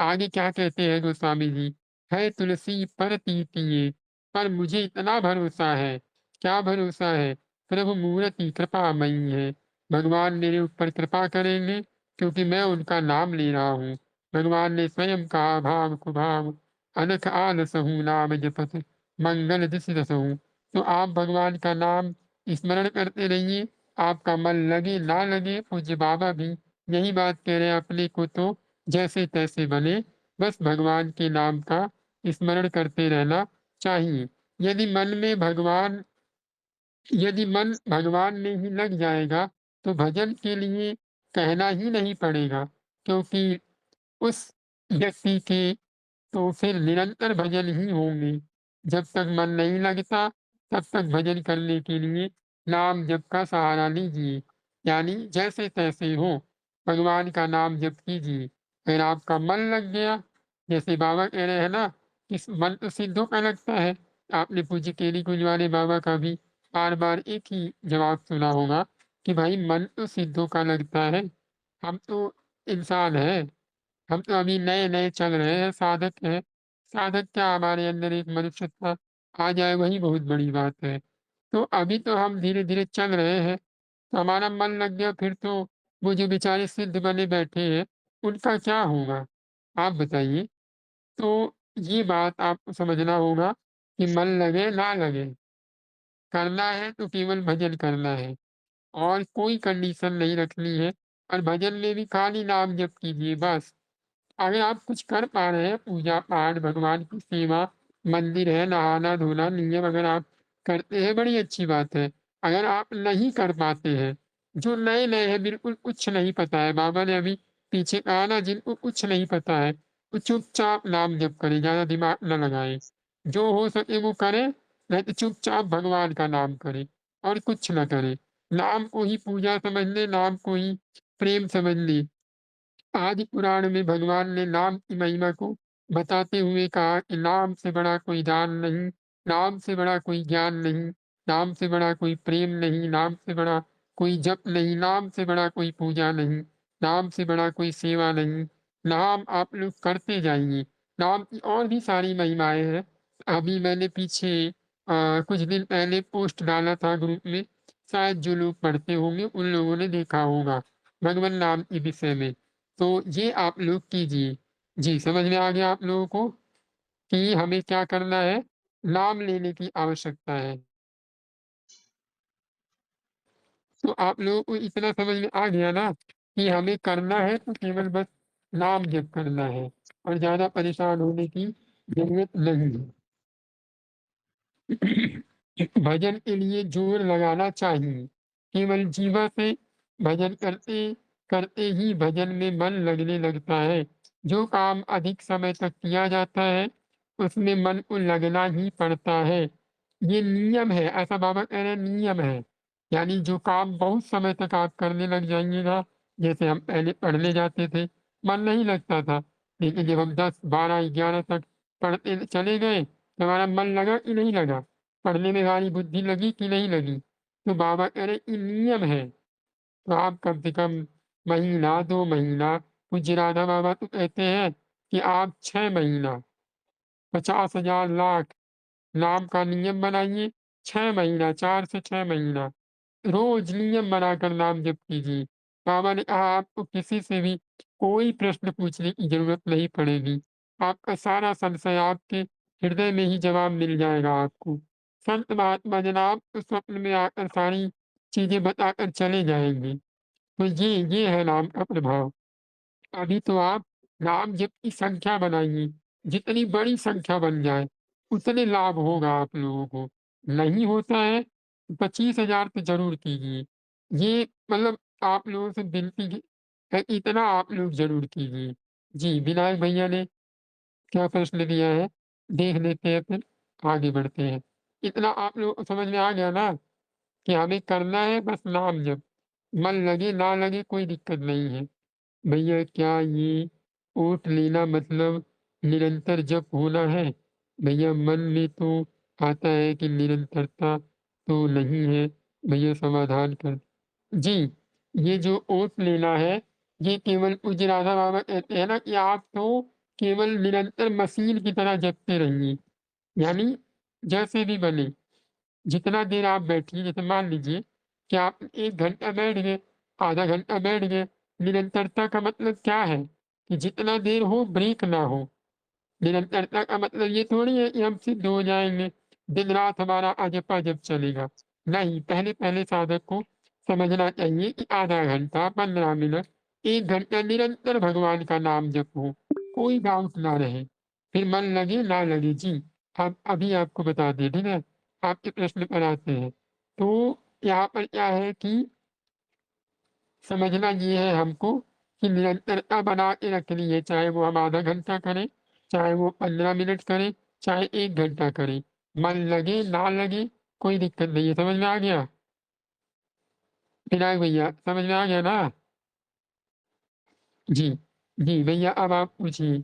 आगे क्या कहते हैं गोस्वामी जी, है तुलसी पर तीतिए, पर मुझे इतना भरोसा है। क्या भरोसा है? प्रभु मूर्ति कृपामयी है, भगवान मेरे ऊपर कृपा करेंगे क्योंकि मैं उनका नाम ले रहा हूँ। भगवान ने स्वयं कहा, भाव कुभाव अनख आलसहु नाम जपत मंगल दिस दसहु। तो आप भगवान का नाम स्मरण करते रहिए, आपका मन लगे ना लगे। पूज्य बाबा भी यही बात कह रहे हैं, अपने को तो जैसे तैसे बने, बस भगवान के नाम का स्मरण करते रहना चाहिए। यदि मन में भगवान यदि मन भगवान में ही लग जाएगा, तो भजन के लिए कहना ही नहीं पड़ेगा, क्योंकि उस व्यक्ति के तो फिर निरंतर भजन ही होंगे। जब तक मन नहीं लगता, तब तक भजन करने के लिए नाम जप का सहारा लीजिए। यानी जैसे-तैसे हो, भगवान का नाम जप कीजिए। अगर आपका मन लग गया, जैसे बाबा कह रहे हैं ना कि मन तो सिद्धों का लगता है। आपने पूज्य केली कुंजवाने बाबा का भी बार-बार एक ही जवाब सुना होगा कि भाई मन तो सिद्धों का लगता है, हम तो इंसान हैं। हम तो अभी नए-नए चल रहे हैं, साधक हैं। साधक क्या, हमारे अंदर एक मनुष्यत्व आ जाए वही बहुत बड़ी बात है। तो अभी तो हम धीरे-धीरे चल रहे हैं, तो हमारा मन लग गया फिर तो वो जो बेचारे सिद्ध बने बैठे हैं, उनका क्या होगा? आप बताइए। तो ये बात आपको समझना होगा कि मन लगे ना लगे, करना है तो केवल भजन करना है और कोई कंडीशन नहीं रखनी है, और भजन में भी खाली नाम जप कीजिए बस। अगर आप कुछ कर पा रहे हैं, पूजा-पाठ, भगवान की सेवा, मंदिर है, नहाना-धोना, नियम अगर आप करते हैं, बड़ी अच्छी बात है। अगर आप नहीं कर पाते हैं, जो नए-नए हैं, बिल्कुल कुछ नहीं पता है, बाबा ने अभी पीछे कहा ना, जिनको कुछ नहीं पता है, वो चुपचाप नाम जप करें, ज़्यादा दिमाग ना लगाएँ। जो हो सके वो करें, नहीं तो चुपचाप भगवान का नाम करें और कुछ ना करें। नाम को ही पूजा समझ लें, नाम को ही प्रेम समझ लें। आदि पुराण में भगवान ने नाम की महिमा को बताते हुए कहा कि नाम से बड़ा कोई दान नहीं, नाम से बड़ा कोई ज्ञान नहीं, नाम से बड़ा कोई प्रेम नहीं, नाम से बड़ा कोई जप नहीं, नाम से बड़ा कोई पूजा नहीं, नाम से बड़ा कोई सेवा नहीं। नाम आप लोग करते जाइए। नाम की और भी सारी महिमाएँ हैं। अभी मैंने पीछे कुछ दिन पहले पोस्ट डाला था ग्रुप में, शायद जो लोग पढ़ते होंगे उन लोगों ने देखा होगा, भगवन नाम के विषय में। तो ये आप लोग कीजिए। जी, समझ में आ गया आप लोगों को कि हमें क्या करना है? नाम लेने की आवश्यकता है। तो आप लोगों को इतना समझ में आ गया ना कि हमें करना है तो केवल बस नाम जप करना है और ज़्यादा परेशान होने की ज़रूरत नहीं है। भजन के लिए जोर लगाना चाहिए। केवल जीवा से भजन करते करते ही भजन में मन लगने लगता है। जो काम अधिक समय तक किया जाता है, उसमें मन को लगना ही पड़ता है। ये नियम है, ऐसा बाबा कह रहे हैं नियम है। यानी जो काम बहुत समय तक आप करने लग जाइएगा, जैसे हम पहले पढ़ने जाते थे, मन नहीं लगता था। लेकिन जब हम 10, 12, 11 तक पढ़ते चले गए, तो हमारा मन लगा कि नहीं लगा? पढ़ने में हमारी बुद्धि लगी कि नहीं लगी? तो बाबा कह रहे ये नियम है, तो आप कम से कम महीना, 2 महीना पूज्य राधा बाबा तो कहते हैं कि आप 6 महीना, 50,000 लाख नाम का नियम बनाइए, 6 महीना, 4 से 6 महीना, रोज़ नियम बनाकर नाम जप कीजिए। बाबा ने कहा आपको किसी से भी कोई प्रश्न पूछने की ज़रूरत नहीं पड़ेगी। आपका सारा संशय आपके हृदय में ही जवाब मिल जाएगा आपको। संत महात्मा जनाब तो स्वप्न में आकर सारी चीज़ें बताकर चले जाएँगे। तो ये है नाम का प्रभाव। अभी तो आप नाम जप की संख्या बनाइए, जितनी बड़ी संख्या बन जाए, उतने लाभ होगा आप लोगों को। नहीं होता है, 25,000 तो ज़रूर कीजिए। ये मतलब आप लोगों से विनती की है, इतना आप लोग ज़रूर कीजिए। जी, विनायक भैया ने क्या प्रश्न दिया है? देख लेते हैं फिर आगे बढ़ते हैं। इतना आप लोगों को समझ में आ गया ना कि हमें करना है बस नाम जप। मन लगे ना लगे कोई दिक्कत नहीं है। भैया क्या ये ओट लेना मतलब निरंतर जप होना है? भैया मन में तो आता है कि निरंतरता तो नहीं है, भैया समाधान कर जी, ये जो ओट लेना है, ये केवल पूज्य राधा बाबा कहते हैं ना कि आप तो केवल निरंतर मशीन की तरह जपते रहिए। यानी जैसे भी बने। जितना देर आप बैठिए, जैसे मान लीजिए कि आप 1 घंटा बैठ गए, आधा घंटा बैठ गए, निरंतरता का मतलब क्या है? कि जितना देर हो ब्रेक ना हो। निरंतरता का मतलब ये थोड़ी है कि हम सिद्ध हो जाएँगे, दिन-रात हमारा अजप-अजप चलेगा। नहीं, पहले-पहले साधक को समझना चाहिए कि आधा घंटा, 15 मिनट, 1 घंटा निरंतर भगवान का नाम जप हो, कोई डाउट ना रहे। फिर मन लगे ना लगे। जी, हम अभी आपको बता दें, ठीक है? आपके प्रश्न पर आते हैं। तो यहाँ पर क्या है कि समझना ये है हमको कि निरंतरता बना के रखनी है, चाहे वो हम आधा घंटा करें, चाहे वो 15 मिनट करें, चाहे 1 घंटा करें। मन लगे, ना लगे, कोई दिक्कत नहीं है। समझ में आ गया? विनायक भैया, समझ में आ गया ना? जी, जी भैया अब आप पूछिए,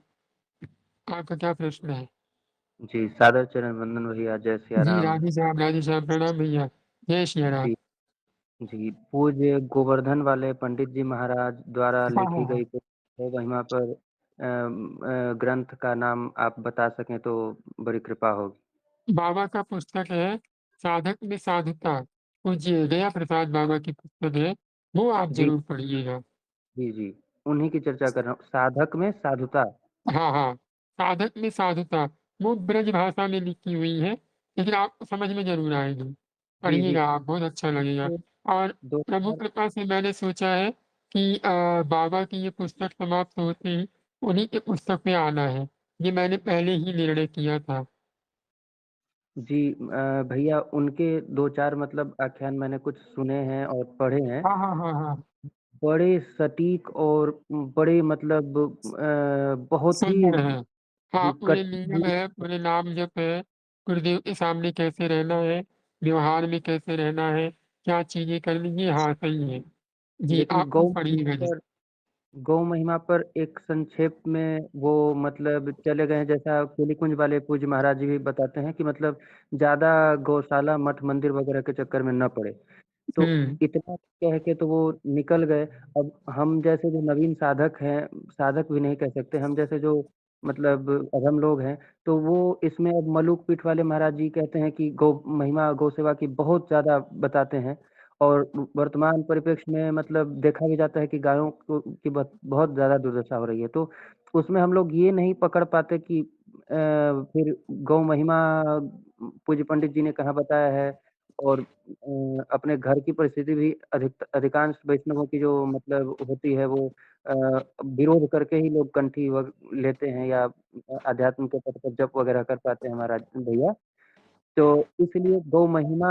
आपका क्या प्रश्न है? जी, सादर चरण वंदन भैया, जय सिया जी, राम। राधे श्याम, प्रणाम भैया। जय श्री राम। जी, जी, पूज्य गोवर्धन वाले पंडित जी महाराज द्वारा हाँ, हाँ, लिखी हाँ। गई तो महिमा पर ग्रंथ का नाम आप बता सकें तो बड़ी कृपा होगी। बाबा का पुस्तक है साधक में साधुता, पूज्य दया प्रसाद बाबा की पुस्तक है, वो आप जी, ज़रूर पढ़िएगा। जी, जी, उन्हीं की चर्चा कर रहा हूँ, साधक में साधुता। हाँ, हाँ, साधक में साधुता, वो ब्रज भाषा में लिखी हुई है, लेकिन आपको समझ में ज़रूर आएगी। जी, जी, पढ़िएगा आप, बहुत अच्छा लगेगा। तो और प्रभु 2000 कृपा से मैंने सोचा है कि बाबा की ये पुस्तक समाप्त होते ही उन्हीं की पुस्तक पे आना है। ये मैंने पहले ही निर्णय किया था। जी भैया उनके 2-4 मतलब आख्यान मैंने कुछ सुने हैं और पढ़े हैं। हाँ, हाँ, हाँ, हाँ, बड़े सटीक और बड़े मतलब बहुत ही सुंदर है। हाँ, जी, पूरे नियम है, पूरे नाम जप है, गुरुदेव के सामने कैसे रहना है, व्यवहार में कैसे रहना है, क्या चीज़ें करनी है, हाँ, सही है। जी, लेकिन आप वो पढ़िएगा जी। गौ महिमा पर एक संक्षेप में वो मतलब चले गए हैं, जैसा कुली-कुंज वाले पूज्य महाराज जी भी बताते हैं कि मतलब ज़्यादा गौशाला, मठ, मंदिर वगैरह के चक्कर में ना पड़े। तो हुँ, इतना कह के तो वो निकल गए। अब हम जैसे जो नवीन साधक हैं, साधक भी नहीं कह सकते, हम जैसे जो मतलब अधम लोग हैं, तो वो इसमें अब मलूक पीठ वाले महाराज जी कहते हैं कि गौ महिमा, गौ सेवा की बहुत ज़्यादा बताते हैं और वर्तमान परिप्रेक्ष्य में मतलब देखा भी जाता है कि गायों को की बहुत ज़्यादा दुर्दशा हो रही है। तो उसमें हम लोग ये नहीं पकड़ पाते कि फिर गौ महिमा पूज्य पंडित जी ने कहाँ बताया है और अपने घर की परिस्थिति भी अधिकांश वैष्णवों की जो मतलब होती है वो अ, विरोध करके ही लोग कंठी लेते हैं या अध्यात्म के पथ पर जप वगैरह कर पाते हैं महाराज भैया। तो इसलिए गौ महिमा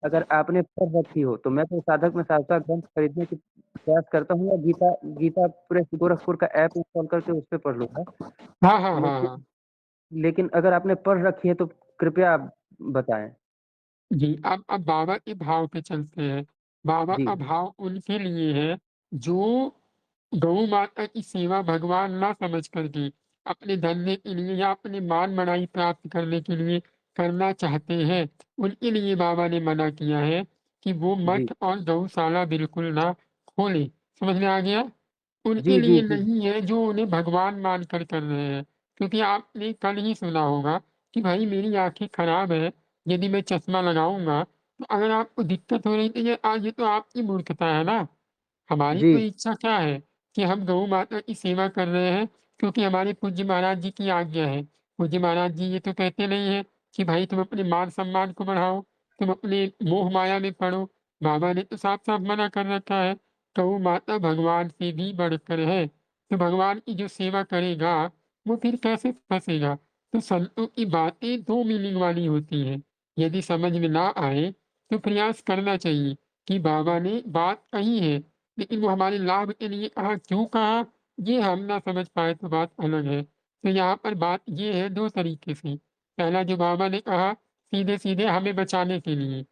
अगर आपने पढ़ रखी हो, तो मैं तो साधक में शास्त्रा ग्रंथ खरीदने की प्रयास करता हूँ या गीता गीता प्रेस गोरखपुर का ऐप इंस्टॉल करके उस पे पढ़ लूँगा। हाँ, हाँ, हाँ, लेकिन हाँ। लेकिन अगर आपने पढ़ रखी है तो कृपया आप बताएँ। जी, अब बाबा के भाव पे चलते हैं। बाबा जी, का भाव उनके लिए है, जो गौ माता की सेवा भगवान ना समझ कर के अपने धंधे के लिए या अपने मान-बड़ाई प्राप्त करने के लिए करना चाहते हैं, उनके लिए बाबा ने मना किया है कि वो जी। मठ और गौशाला बिल्कुल ना खोलें। समझ में आ गया? उनके जी, जी, लिए जी। नहीं है जो उन्हें भगवान मानकर कर रहे हैं। क्योंकि आपने कल ही सुना होगा कि भाई मेरी आँखें खराब हैं, यदि मैं चश्मा लगाऊँगा, तो अगर आपको दिक्कत हो रही तो ये तो आपकी मूर्खता है ना। हमारी जी, तो इच्छा क्या है कि हम गौ माता की सेवा कर रहे हैं क्योंकि हमारे पूज्य महाराज जी की आज्ञा है। पूज्य महाराज जी ये तो कहते नहीं हैं कि भाई तुम अपने मान-सम्मान को बढ़ाओ, तुम अपने मोह माया में पड़ो। बाबा ने तो साफ-साफ मना कर रखा है, गौ माता भगवान से भी बढ़कर है। तो भगवान की जो सेवा करेगा, वो फिर कैसे फँसेगा? तो संतों की बातें 2 मीनिंग वाली होती हैं। यदि समझ में ना आए, तो प्रयास करना चाहिए कि बाबा ने बात कही है लेकिन वो हमारे लाभ के लिए कहा, क्यों कहा, ये हम ना समझ पाए तो बात अलग है। तो यहाँ पर बात ये है 2 तरीके से। पहला जो बाबा ने कहा, सीधे-सीधे हमें बचाने के लिए।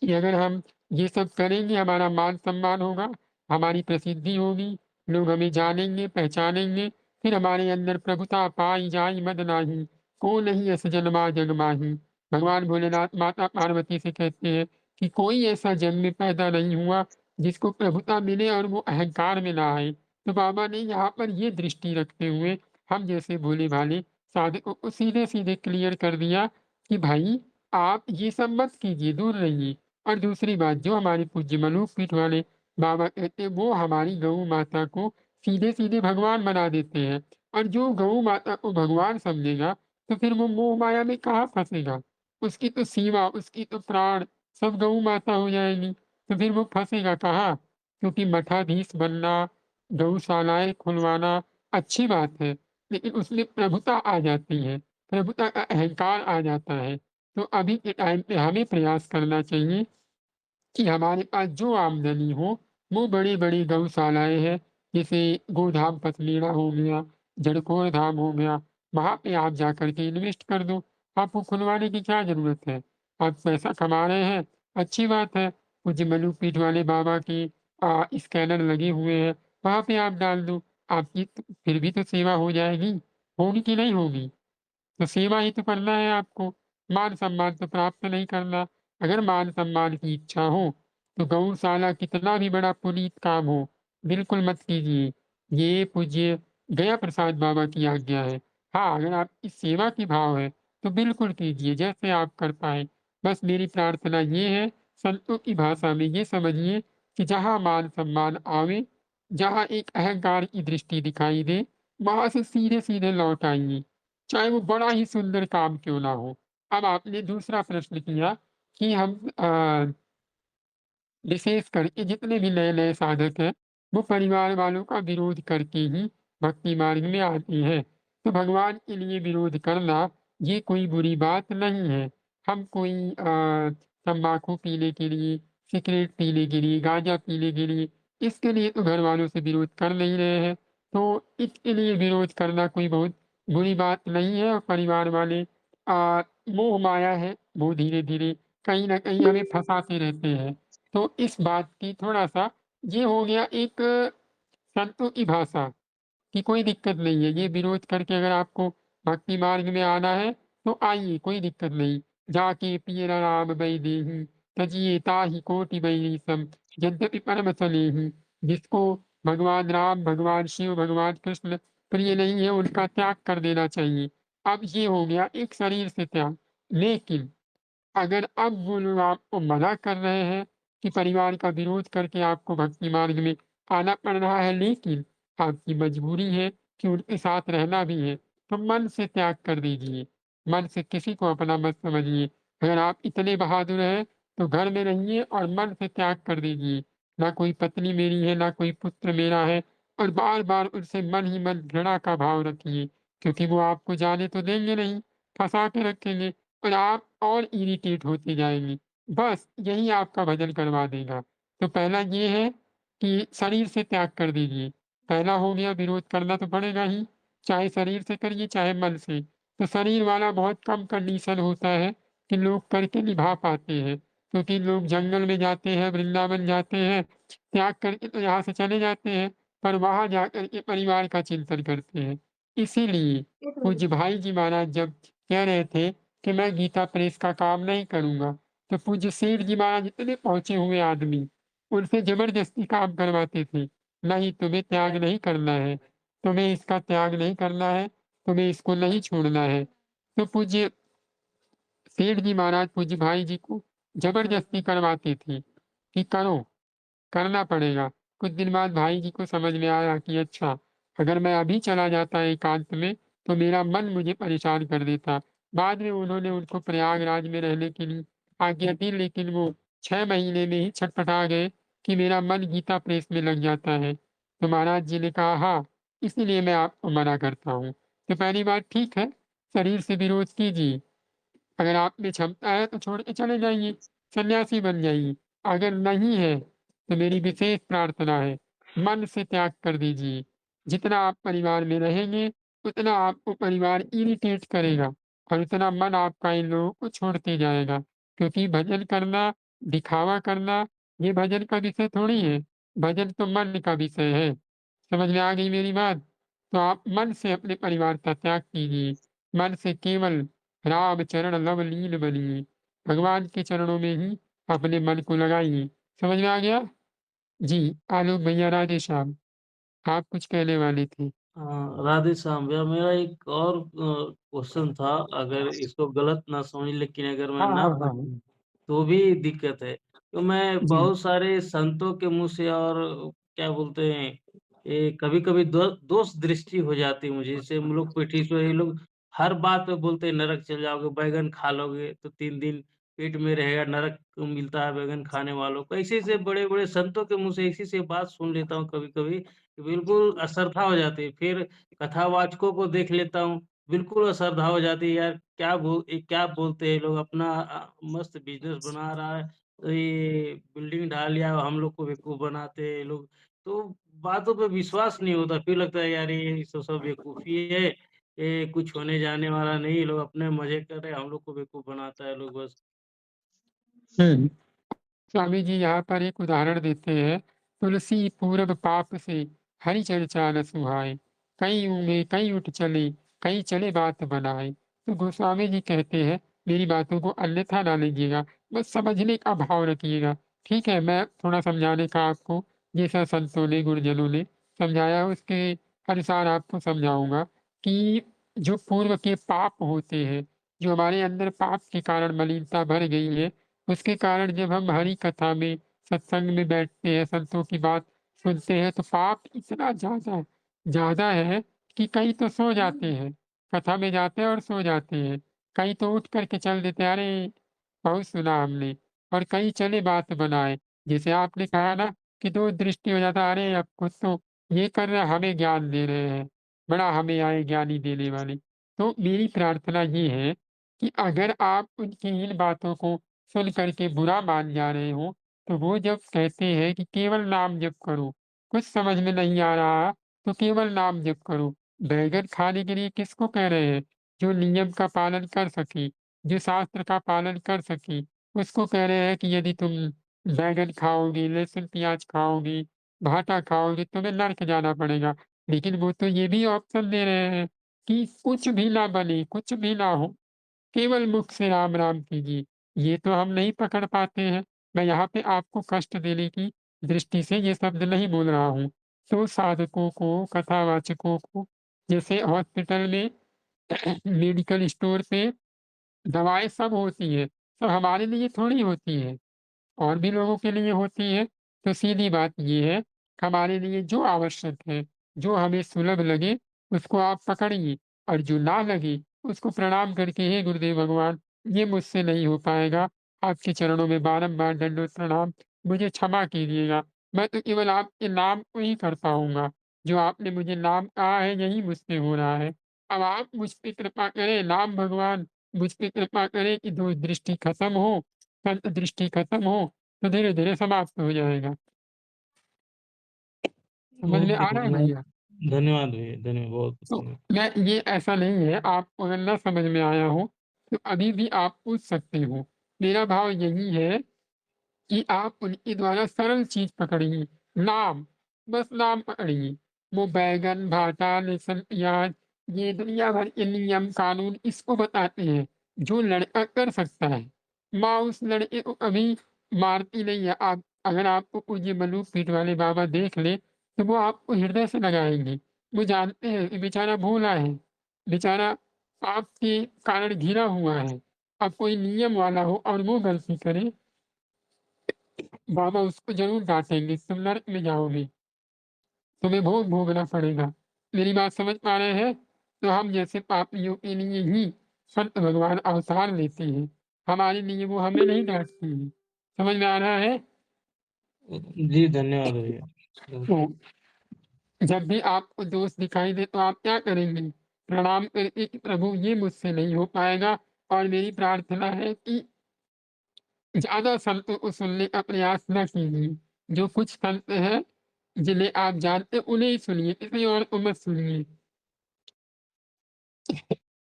कि अगर हम ये सब करेंगे हमारा मान-सम्मान होगा, हमारी प्रसिद्धि होगी, लोग हमें जानेंगे, पहचानेंगे, फिर हमारे अंदर प्रभुता पाई जाई मद नाहीं, को नहीं अस जन्मा जग माहीं। भगवान भोलेनाथ माता पार्वती से कहते हैं कि कोई ऐसा जन्म में पैदा नहीं हुआ जिसको प्रभुता मिले और वो अहंकार में ना आए। तो बाबा ने यहाँ पर ये दृष्टि रखते हुए हम जैसे भोले-भाले साधकों को सीधे-सीधे क्लियर कर दिया कि भाई आप ये सब मत कीजिए, दूर रहिए। और दूसरी बात जो हमारे पूज्य मलूक पीठ वाले बाबा कहते हैं वो हमारी गऊ माता को सीधे-सीधे भगवान बना देते हैं और जो गऊ माता को भगवान समझेगा तो फिर वो मोह माया में कहाँ फँसेगा? उसकी तो सीमा, उसकी तो प्राण सब गऊ माता हो जाएगी, तो फिर वो फँसेगा कहाँ? क्योंकि मठाधीश बनना, गौशालाएँ खुलवाना अच्छी बात है, लेकिन उसमें प्रभुता आ जाती है, प्रभुता का अहंकार आ जाता है। तो अभी के टाइम पे हमें प्रयास करना चाहिए कि हमारे पास जो आमदनी हो, वो बड़ी-बड़ी गौशालाएँ हैं, जैसे गोधाम पथलेड़ा हो गया, जड़कोर धाम हो गया, वहाँ पे आप जाकर के इन्वेस्ट कर दो। आपको खुलवाने की क्या ज़रूरत है? आप पैसा कमा रहे हैं, अच्छी बात है। पूज्य मलुकपीठ वाले बाबा के स्कैनर लगे हुए हैं, वहाँ पे आप डाल दो। आपकी फिर भी तो सेवा हो जाएगी, होगी कि नहीं होगी? तो सेवा ही तो करना है आपको, मान-सम्मान तो प्राप्त नहीं करना। अगर मान-सम्मान की इच्छा हो, तो गौशाला कितना भी बड़ा पुनीत काम हो, बिल्कुल मत कीजिए। ये पूज्य गया प्रसाद बाबा की आज्ञा है। हाँ, अगर आपकी सेवा की भाव है, तो बिल्कुल कीजिए, जैसे आप कर पाएँ। बस मेरी प्रार्थना ये है, संतों की भाषा में ये समझिए कि जहाँ मान-सम्मान आवे, जहाँ एक अहंकार की दृष्टि दिखाई दे, वहाँ से सीधे-सीधे लौट आइए। चाहे वो बड़ा ही सुंदर काम क्यों ना हो। अब आपने दूसरा प्रश्न किया कि हम विशेष करके जितने भी नए-नए साधक हैं, वो परिवार वालों का विरोध करके ही भक्ति मार्ग में आते हैं। तो भगवान के लिए विरोध करना ये कोई बुरी बात नहीं है। हम कोई तम्बाकू पीने के लिए, सिगरेट पीने के लिए, गांजा पीने के लिए, इसके लिए तो घर वालों से विरोध कर नहीं रहे हैं। तो इसके लिए विरोध करना कोई बहुत बुरी बात नहीं है और परिवार वाले मोह माया है, वो धीरे-धीरे कहीं न कहीं हमें फँसाते रहते हैं। तो इस बात की थोड़ा-सा ये हो गया एक संतों की भाषा कि कोई दिक्कत नहीं है, ये विरोध करके अगर आपको भक्ति मार्ग में आना है, तो आइए, कोई दिक्कत नहीं। जाके पिय राम वैदेही, तजिए ताहि कोटि वैरीसम, यद्यपि परम सनेही। जिसको भगवान राम, भगवान शिव, भगवान कृष्ण प्रिय नहीं है, उनका त्याग कर देना चाहिए। अब ये हो गया एक शरीर से त्याग। लेकिन अगर अब वो लोग आपको मना कर रहे हैं कि परिवार का विरोध करके आपको भक्ति मार्ग में आना पड़ रहा है, लेकिन आपकी मजबूरी है कि उनके साथ रहना भी है, तो मन से त्याग कर दीजिए। मन से किसी को अपना मत समझिए। अगर आप इतने बहादुर हैं, तो घर में रहिए और मन से त्याग कर दीजिए। ना कोई पत्नी मेरी है, ना कोई पुत्र मेरा है और बार-बार उनसे मन ही मन घृणा का भाव रखिए, क्योंकि वो आपको जाने तो देंगे नहीं, फँसा के रखेंगे। और आप और इरिटेट होते जाएँगे। बस यही आपका भजन करवा देगा। तो पहला ये है कि शरीर से त्याग कर दीजिए। पहला हो गया विरोध करना तो पड़ेगा ही, चाहे शरीर से करिए चाहे मन से। तो शरीर वाला बहुत कम कंडीशन होता है कि लोग करके निभा पाते हैं। क्योंकि लोग जंगल में जाते हैं, वृंदावन जाते हैं, त्याग करके तो यहाँ से चले जाते हैं, पर वहाँ जाकर के परिवार का चिंतन करते हैं। इसीलिए पूज्य भाई जी महाराज जब कह रहे थे कि मैं गीता प्रेस का काम नहीं करूँगा। तो पूज्य सेठ जी महाराज इतने पहुँचे हुए आदमी, उनसे ज़बरदस्ती काम करवाते थे। नहीं तुम्हें त्याग नहीं करना है, तुम्हें इसका त्याग नहीं करना है, तुम्हें इसको नहीं छोड़ना है। तो पूज्य सेठ जी महाराज पूज्य भाई जी को ज़बरदस्ती करवाते थे कि करो। करना पड़ेगा। कुछ दिन बाद भाई जी को समझ में आया कि अच्छा, अगर मैं अभी चला जाता एकांत में, तो मेरा मन मुझे परेशान कर देता। बाद में उन्होंने उनको प्रयागराज में रहने के लिए आज्ञा दी, लेकिन वो 6 महीने में ही छटपटा गए कि मेरा मन गीता प्रेस में लग जाता है। तो महाराज जी ने कहा, हाँ, इसीलिए मैं आपको मना करता हूँ। तो पहली बात ठीक है, शरीर से विरोध कीजिए। अगर आप में क्षमता है तो छोड़ के चले जाइए, सन्यासी बन जाइए। अगर नहीं है, तो मेरी विशेष प्रार्थना है, मन से त्याग कर दीजिए। जितना आप परिवार में रहेंगे, उतना आपको परिवार इरिटेट करेगा और उतना मन आपका इन लोगों को छोड़ते जाएगा। क्योंकि भजन करना, दिखावा करना, ये भजन का विषय थोड़ी है। भजन तो मन का विषय है। समझ में आ गई मेरी बात? तो आप मन से अपने परिवार का त्याग कीजिए। मन से केवल राम चरण लव लीन बनिए। भगवान के चरणों में ही अपने मन को लगाइए। समझ में आ गया? जी, आलोक भैया राधे श्याम। आप कुछ कहने वाले थे। राधे श्याम भैया, मेरा एक और क्वेश्चन था, अगर इसको गलत ना समझ, लेकिन अगर मैं हाँ, ना हाँ, हाँ, पूछूँ हाँ। तो भी दिक्कत है। तो मैं जी। बहुत सारे संतों के मुँह से और क्या बोलते हैं, ये कभी-कभी दोष दृष्टि हो जाती है मुझे। जैसे हम लोग पीठीश्वर, ये लोग हर बात पे बोलते हैं नरक चले जाओगे, बैंगन खा लोगे तो 3 दिन पेट में रहेगा, नरक मिलता है बैंगन खाने वालों को। ऐसे-ऐसे बड़े-बड़े संतों के मुँह से ऐसी-ऐसी बात सुन लेता हूँ कभी-कभी, कि बिल्कुल अश्रद्धा हो जाती है। फिर कथावाचकों को देख लेता हूँ, बिल्कुल अश्रद्धा हो जाती है। यार क्या बोलते हैं ये लोग, अपना मस्त बिज़नेस बना रहा है, तो ये बिल्डिंग ढा लिया, हम लोग को बेवकूफ़ बनाते हैं ये लोग। तो बातों पे विश्वास नहीं होता, फिर लगता है यार ये सब बेवकूफ़ी है, ये कुछ होने जाने वाला नहीं, ये लोग अपने मज़े कर रहे हैं, हम लोग को बेवकूफ़ बनाता है लोग बस। हुँ। स्वामी जी यहाँ पर एक उदाहरण देते हैं, तुलसी पूरब पाप से हरि चर्चा न सुहाए, कई ऊँघे कई उठ चले, कई चले बात बनाए। तो गोस्वामी जी कहते हैं, मेरी बातों को अन्यथा ना लीजिएगा, बस समझने का भाव रखिएगा। ठीक है, मैं थोड़ा समझाने का आपको जैसा संतों ने, गुरुजनों ने समझाया उसके अनुसार आपको समझाऊँगा कि जो पूर्व के पाप होते हैं, जो हमारे अंदर पाप के कारण मलिनता भर गई है, उसके कारण जब हम हरि कथा में, सत्संग में बैठते हैं, संतों की बात सुनते हैं, तो पाप इतना ज़्यादा ज़्यादा है कि कई तो सो जाते हैं, कथा में जाते हैं और सो जाते हैं। कई तो उठ कर के चल देते हैं, अरे! बहुत सुना हमने और कई चले बात बनाए। जैसे आपने कहा ना कि दो दृष्टि हो जाता है, अरे! अब कुछ तो ये कर रहे हैं, हमें ज्ञान दे रहे हैं, बड़ा हमें आए ज्ञानी देने वाले। तो मेरी प्रार्थना ये है कि अगर आप उनकी इन बातों को सुन कर के बुरा मान जा रहे हो, तो वो जब कहते हैं कि केवल नाम जप करो, कुछ समझ में नहीं आ रहा तो केवल नाम जप करो। बैंगन खाने के लिए किसको कह रहे हैं? जो नियम का पालन कर सके, जो शास्त्र का पालन कर सके, उसको कह रहे हैं कि यदि तुम बैंगन खाओगे, लहसुन प्याज खाओगे, भाटा खाओगे, तुम्हें नरक जाना पड़ेगा। लेकिन वो तो ये भी ऑप्शन दे रहे हैं कि कुछ भी ना बने, कुछ भी ना हो, केवल मुख से राम राम कीजिए। ये तो हम नहीं पकड़ पाते हैं। मैं यहाँ पे आपको कष्ट देने की दृष्टि से ये शब्द नहीं बोल रहा हूँ। तो साधकों को, कथावाचकों को जैसे हॉस्पिटल में मेडिकल स्टोर पे दवाएँ सब होती हैं, सब हमारे लिए थोड़ी होती हैं, और भी लोगों के लिए होती हैं। तो सीधी बात ये है, हमारे लिए जो आवश्यक है, जो हमें सुलभ लगे, उसको आप पकड़िए, और जो ना लगे, उसको प्रणाम करके, हे गुरुदेव भगवान, ये मुझसे नहीं हो पाएगा, आपके चरणों में बारंबार दंडवत प्रणाम, मुझे क्षमा कीजिएगा। मैं तो केवल आपके नाम को ही कर पाऊँगा, जो आपने मुझे नाम कहा है, यही मुझसे हो रहा है। अब आप मुझ पे कृपा करें, नाम भगवान मुझ पे कृपा करें कि दोष दृष्टि खत्म हो, संत दृष्टि खत्म हो, तो धीरे-धीरे समाप्त हो जाएगा। समझ में ओके आ रहा है धन्यवाद। भैया? धन्यवाद भैया, धन्यवाद बहुत तो धन्यवाद। मैं ये ऐसा नहीं है, आपको अगर ना समझ में आया हो, तो अभी भी आप पूछ सकते हो। मेरा भाव यही है कि आप उनके द्वारा सरल चीज़ पकड़िए, नाम, बस नाम पकड़िए। वो बैंगन, भाटा, लहसुन, प्याज़, ये दुनिया भर के नियम कानून इसको बताते हैं, जो लड़का कर सकता है। माँ उस लड़के को कभी मारती नहीं है। आप अगर आपको पूज्य मलूक पीठ वाले बाबा देख लें, तो वो आपको हृदय से लगाएँगे। वो जानते हैं कि बेचारा भोला है, बेचारा पाप के कारण घिरा हुआ है। अब कोई नियम वाला हो और वो गलती करे, बाबा उसको ज़रूर डाँटेंगे, तुम नरक में जाओगे, तुम्हें भोग भोगना पड़ेगा। मेरी बात समझ पा रहे हैं? तो हम जैसे पापियों के लिए ही संत भगवान अवतार लेते हैं, हमारे लिए वो हमें नहीं डाँटते हैं। समझ में आ रहा है? जी, धन्यवाद भैया। तो जब भी आपको दोष दिखाई दे तो आप क्या करेंगे? प्रणाम करके कि प्रभु ये मुझसे नहीं हो पाएगा, और मेरी प्रार्थना है कि ज़्यादा संतों को सुनने का प्रयास ना कीजिए। जो कुछ संत हैं, जिन्हें आप जानते हैं, उन्हें ही सुनिए, किसी और को मत सुनिए।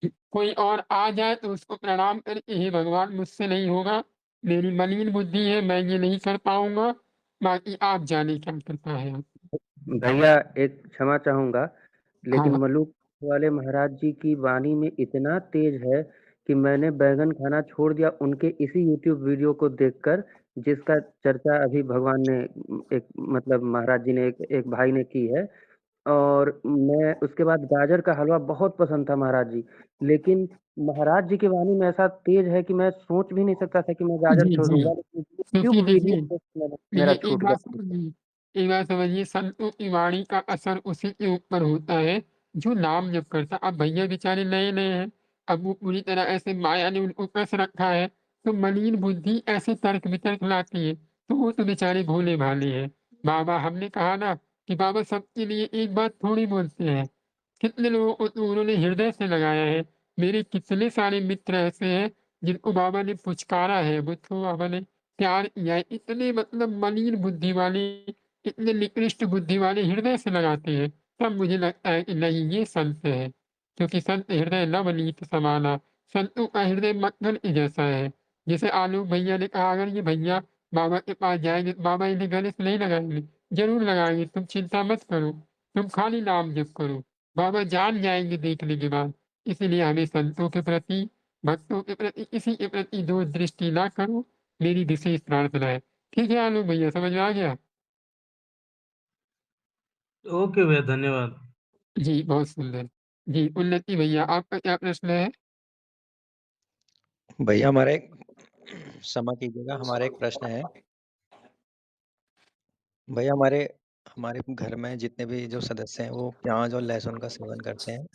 कोई और आ जाए तो उसको प्रणाम करके, हे भगवान मुझसे नहीं होगा, मेरी मलिन बुद्धि है, मैं ये नहीं कर पाऊँगा, बाकी आप जाने क्या कृपा है आपकी। भैया एक क्षमा चाहूँगा, लेकिन हाँ, मलुक वाले महाराज जी की वाणी में इतना तेज है कि मैंने बैंगन खाना छोड़ दिया उनके इसी यूट्यूब वीडियो को देखकर, जिसका चर्चा अभी भगवान ने एक मतलब महाराज जी ने एक भाई ने की है। और मैं उसके बाद गाजर का हलवा बहुत पसंद था महाराज जी, लेकिन महाराज जी की वाणी में ऐसा तेज है कि मैं सोच भी नहीं सकता था कि मैं गाजर जी, जी। छोड़ूँगा, लेकिन क्योंकि यूट्यूब वीडियो देखिए, देख के मेरा ये छूट गया। एक बात समझिए, संतों की वाणी का असर उसी के ऊपर होता है, जो नाम जप करता है। अब भैया बेचारे नए-नए हैं, अब वो पूरी तरह ऐसे माया ने उनको कस रखा है, तो मलिन बुद्धि ऐसे तर्क-वितर्क लाती है, तो वो तो बेचारे भोले-भाले हैं। बाबा हमने कहा ना कि बाबा सबके लिए एक बात थोड़ी बोलते हैं, कितने लोगों को तो उन्होंने हृदय से लगाया है। मेरे कितने सारे मित्र ऐसे हैं, जिनको बाबा ने पुचकारा है, मुझको बाबा ने प्यार किया है। इतने मतलब मलिन बुद्धि वाले, इतने निकृष्ट बुद्धि वाले हृदय से लगाते हैं। तब मुझे लगता है कि नहीं, ये संत है, क्योंकि संत हृदय नवनीत समाना, संतों का हृदय मक्खन के जैसा है। जैसे आलोक भैया ने कहा, अगर ये भैया बाबा के पास जाएँगे तो बाबा इन्हें गले से नहीं लगाएँगे, ज़रूर लगाएँगे, तुम चिंता मत करो, तुम खाली नाम जप करो। बाबा जान जाएँगे देखने के बाद। इसीलिए हमें संतों के प्रति, भक्तों के प्रति, किसी के प्रति दोष दृष्टि ना करो, मेरी विशेष प्रार्थना है। ठीक है आलोक भैया, समझ में आ गया? ओके भैया, धन्यवाद। जी, बहुत सुंदर। जी, उन्नति भैया आपका क्या प्रश्न है? भैया हमारा एक क्षमा कीजिएगा, हमारा एक प्रश्न है। भैया हमारे हमारे घर में जितने भी जो सदस्य हैं, वो प्याज़ और लहसुन का सेवन करते हैं।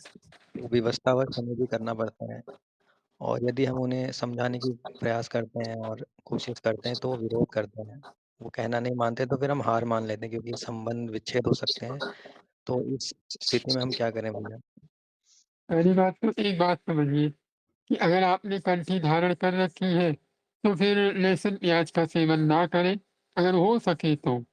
वो विवशतावश हमें भी करना पड़ता है, और यदि हम उन्हें समझाने की प्रयास करते हैं और कोशिश करते हैं, तो वो विरोध करते हैं। वो कहना नहीं मानते, तो फिर हम हार मान लेते हैं, क्योंकि संबंध विच्छेद हो सकते हैं। तो इस स्थिति में हम क्या करें भैया? पहली बात तो एक बात समझिए कि अगर आपने कंठी धारण कर रखी है, तो फिर लहसुन प्याज़ का सेवन ना करें, अगर हो सके तो।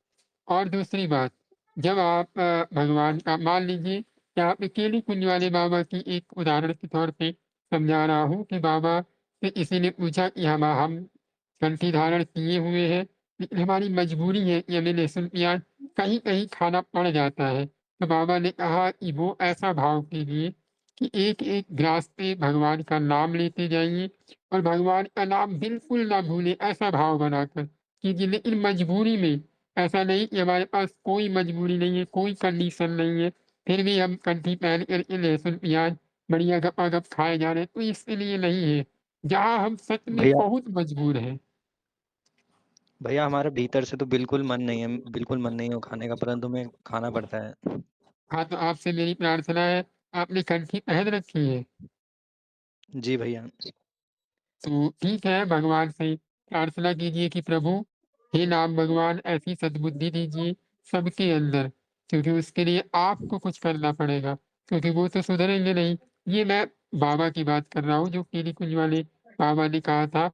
और दूसरी बात, जब आप भगवान का मान लीजिए कि आप अकेली कुंज वाले बाबा की एक उदाहरण के तौर पे समझा रहा हूँ कि बाबा से किसी ने पूछा कि हम कंठी धारण किए हुए हैं, लेकिन हमारी मजबूरी है कि हमें लहसुन प्याज कहीं-कहीं खाना पड़ जाता है। तो बाबा ने कहा कि वो ऐसा भाव कीजिए कि एक-एक ग्रास पे भगवान का नाम लेते जाइए, और भगवान का नाम बिल्कुल ना भूलें, ऐसा भाव बनाकर कीजिए। लेकिन मजबूरी में, ऐसा नहीं कि हमारे पास कोई मजबूरी नहीं है, कोई कंडीशन नहीं है, फिर भी हम कंठी पहन कर के लहसुन, प्याज़ बढ़िया गपा-गप खाए जा रहे हैं, तो इसके लिए नहीं है। जहाँ हम सच में भैया बहुत मजबूर हैं। भैया हमारे भीतर से तो बिल्कुल मन नहीं है वो खाने का, परंतु हमें खाना पड़ता है। हाँ, तो आपसे मेरी प्रार्थना है, आपने कंठी पहन रखी है? जी भैया। तो ठीक है, भगवान से प्रार्थना कीजिए कि प्रभु, हे नाम भगवान ऐसी सद्बुद्धि दीजिए सबके अंदर, क्योंकि उसके लिए आपको कुछ करना पड़ेगा, क्योंकि वो तो सुधरेंगे नहीं। ये मैं बाबा की बात कर रहा हूँ, जो पीली कुंज वाले बाबा ने कहा था,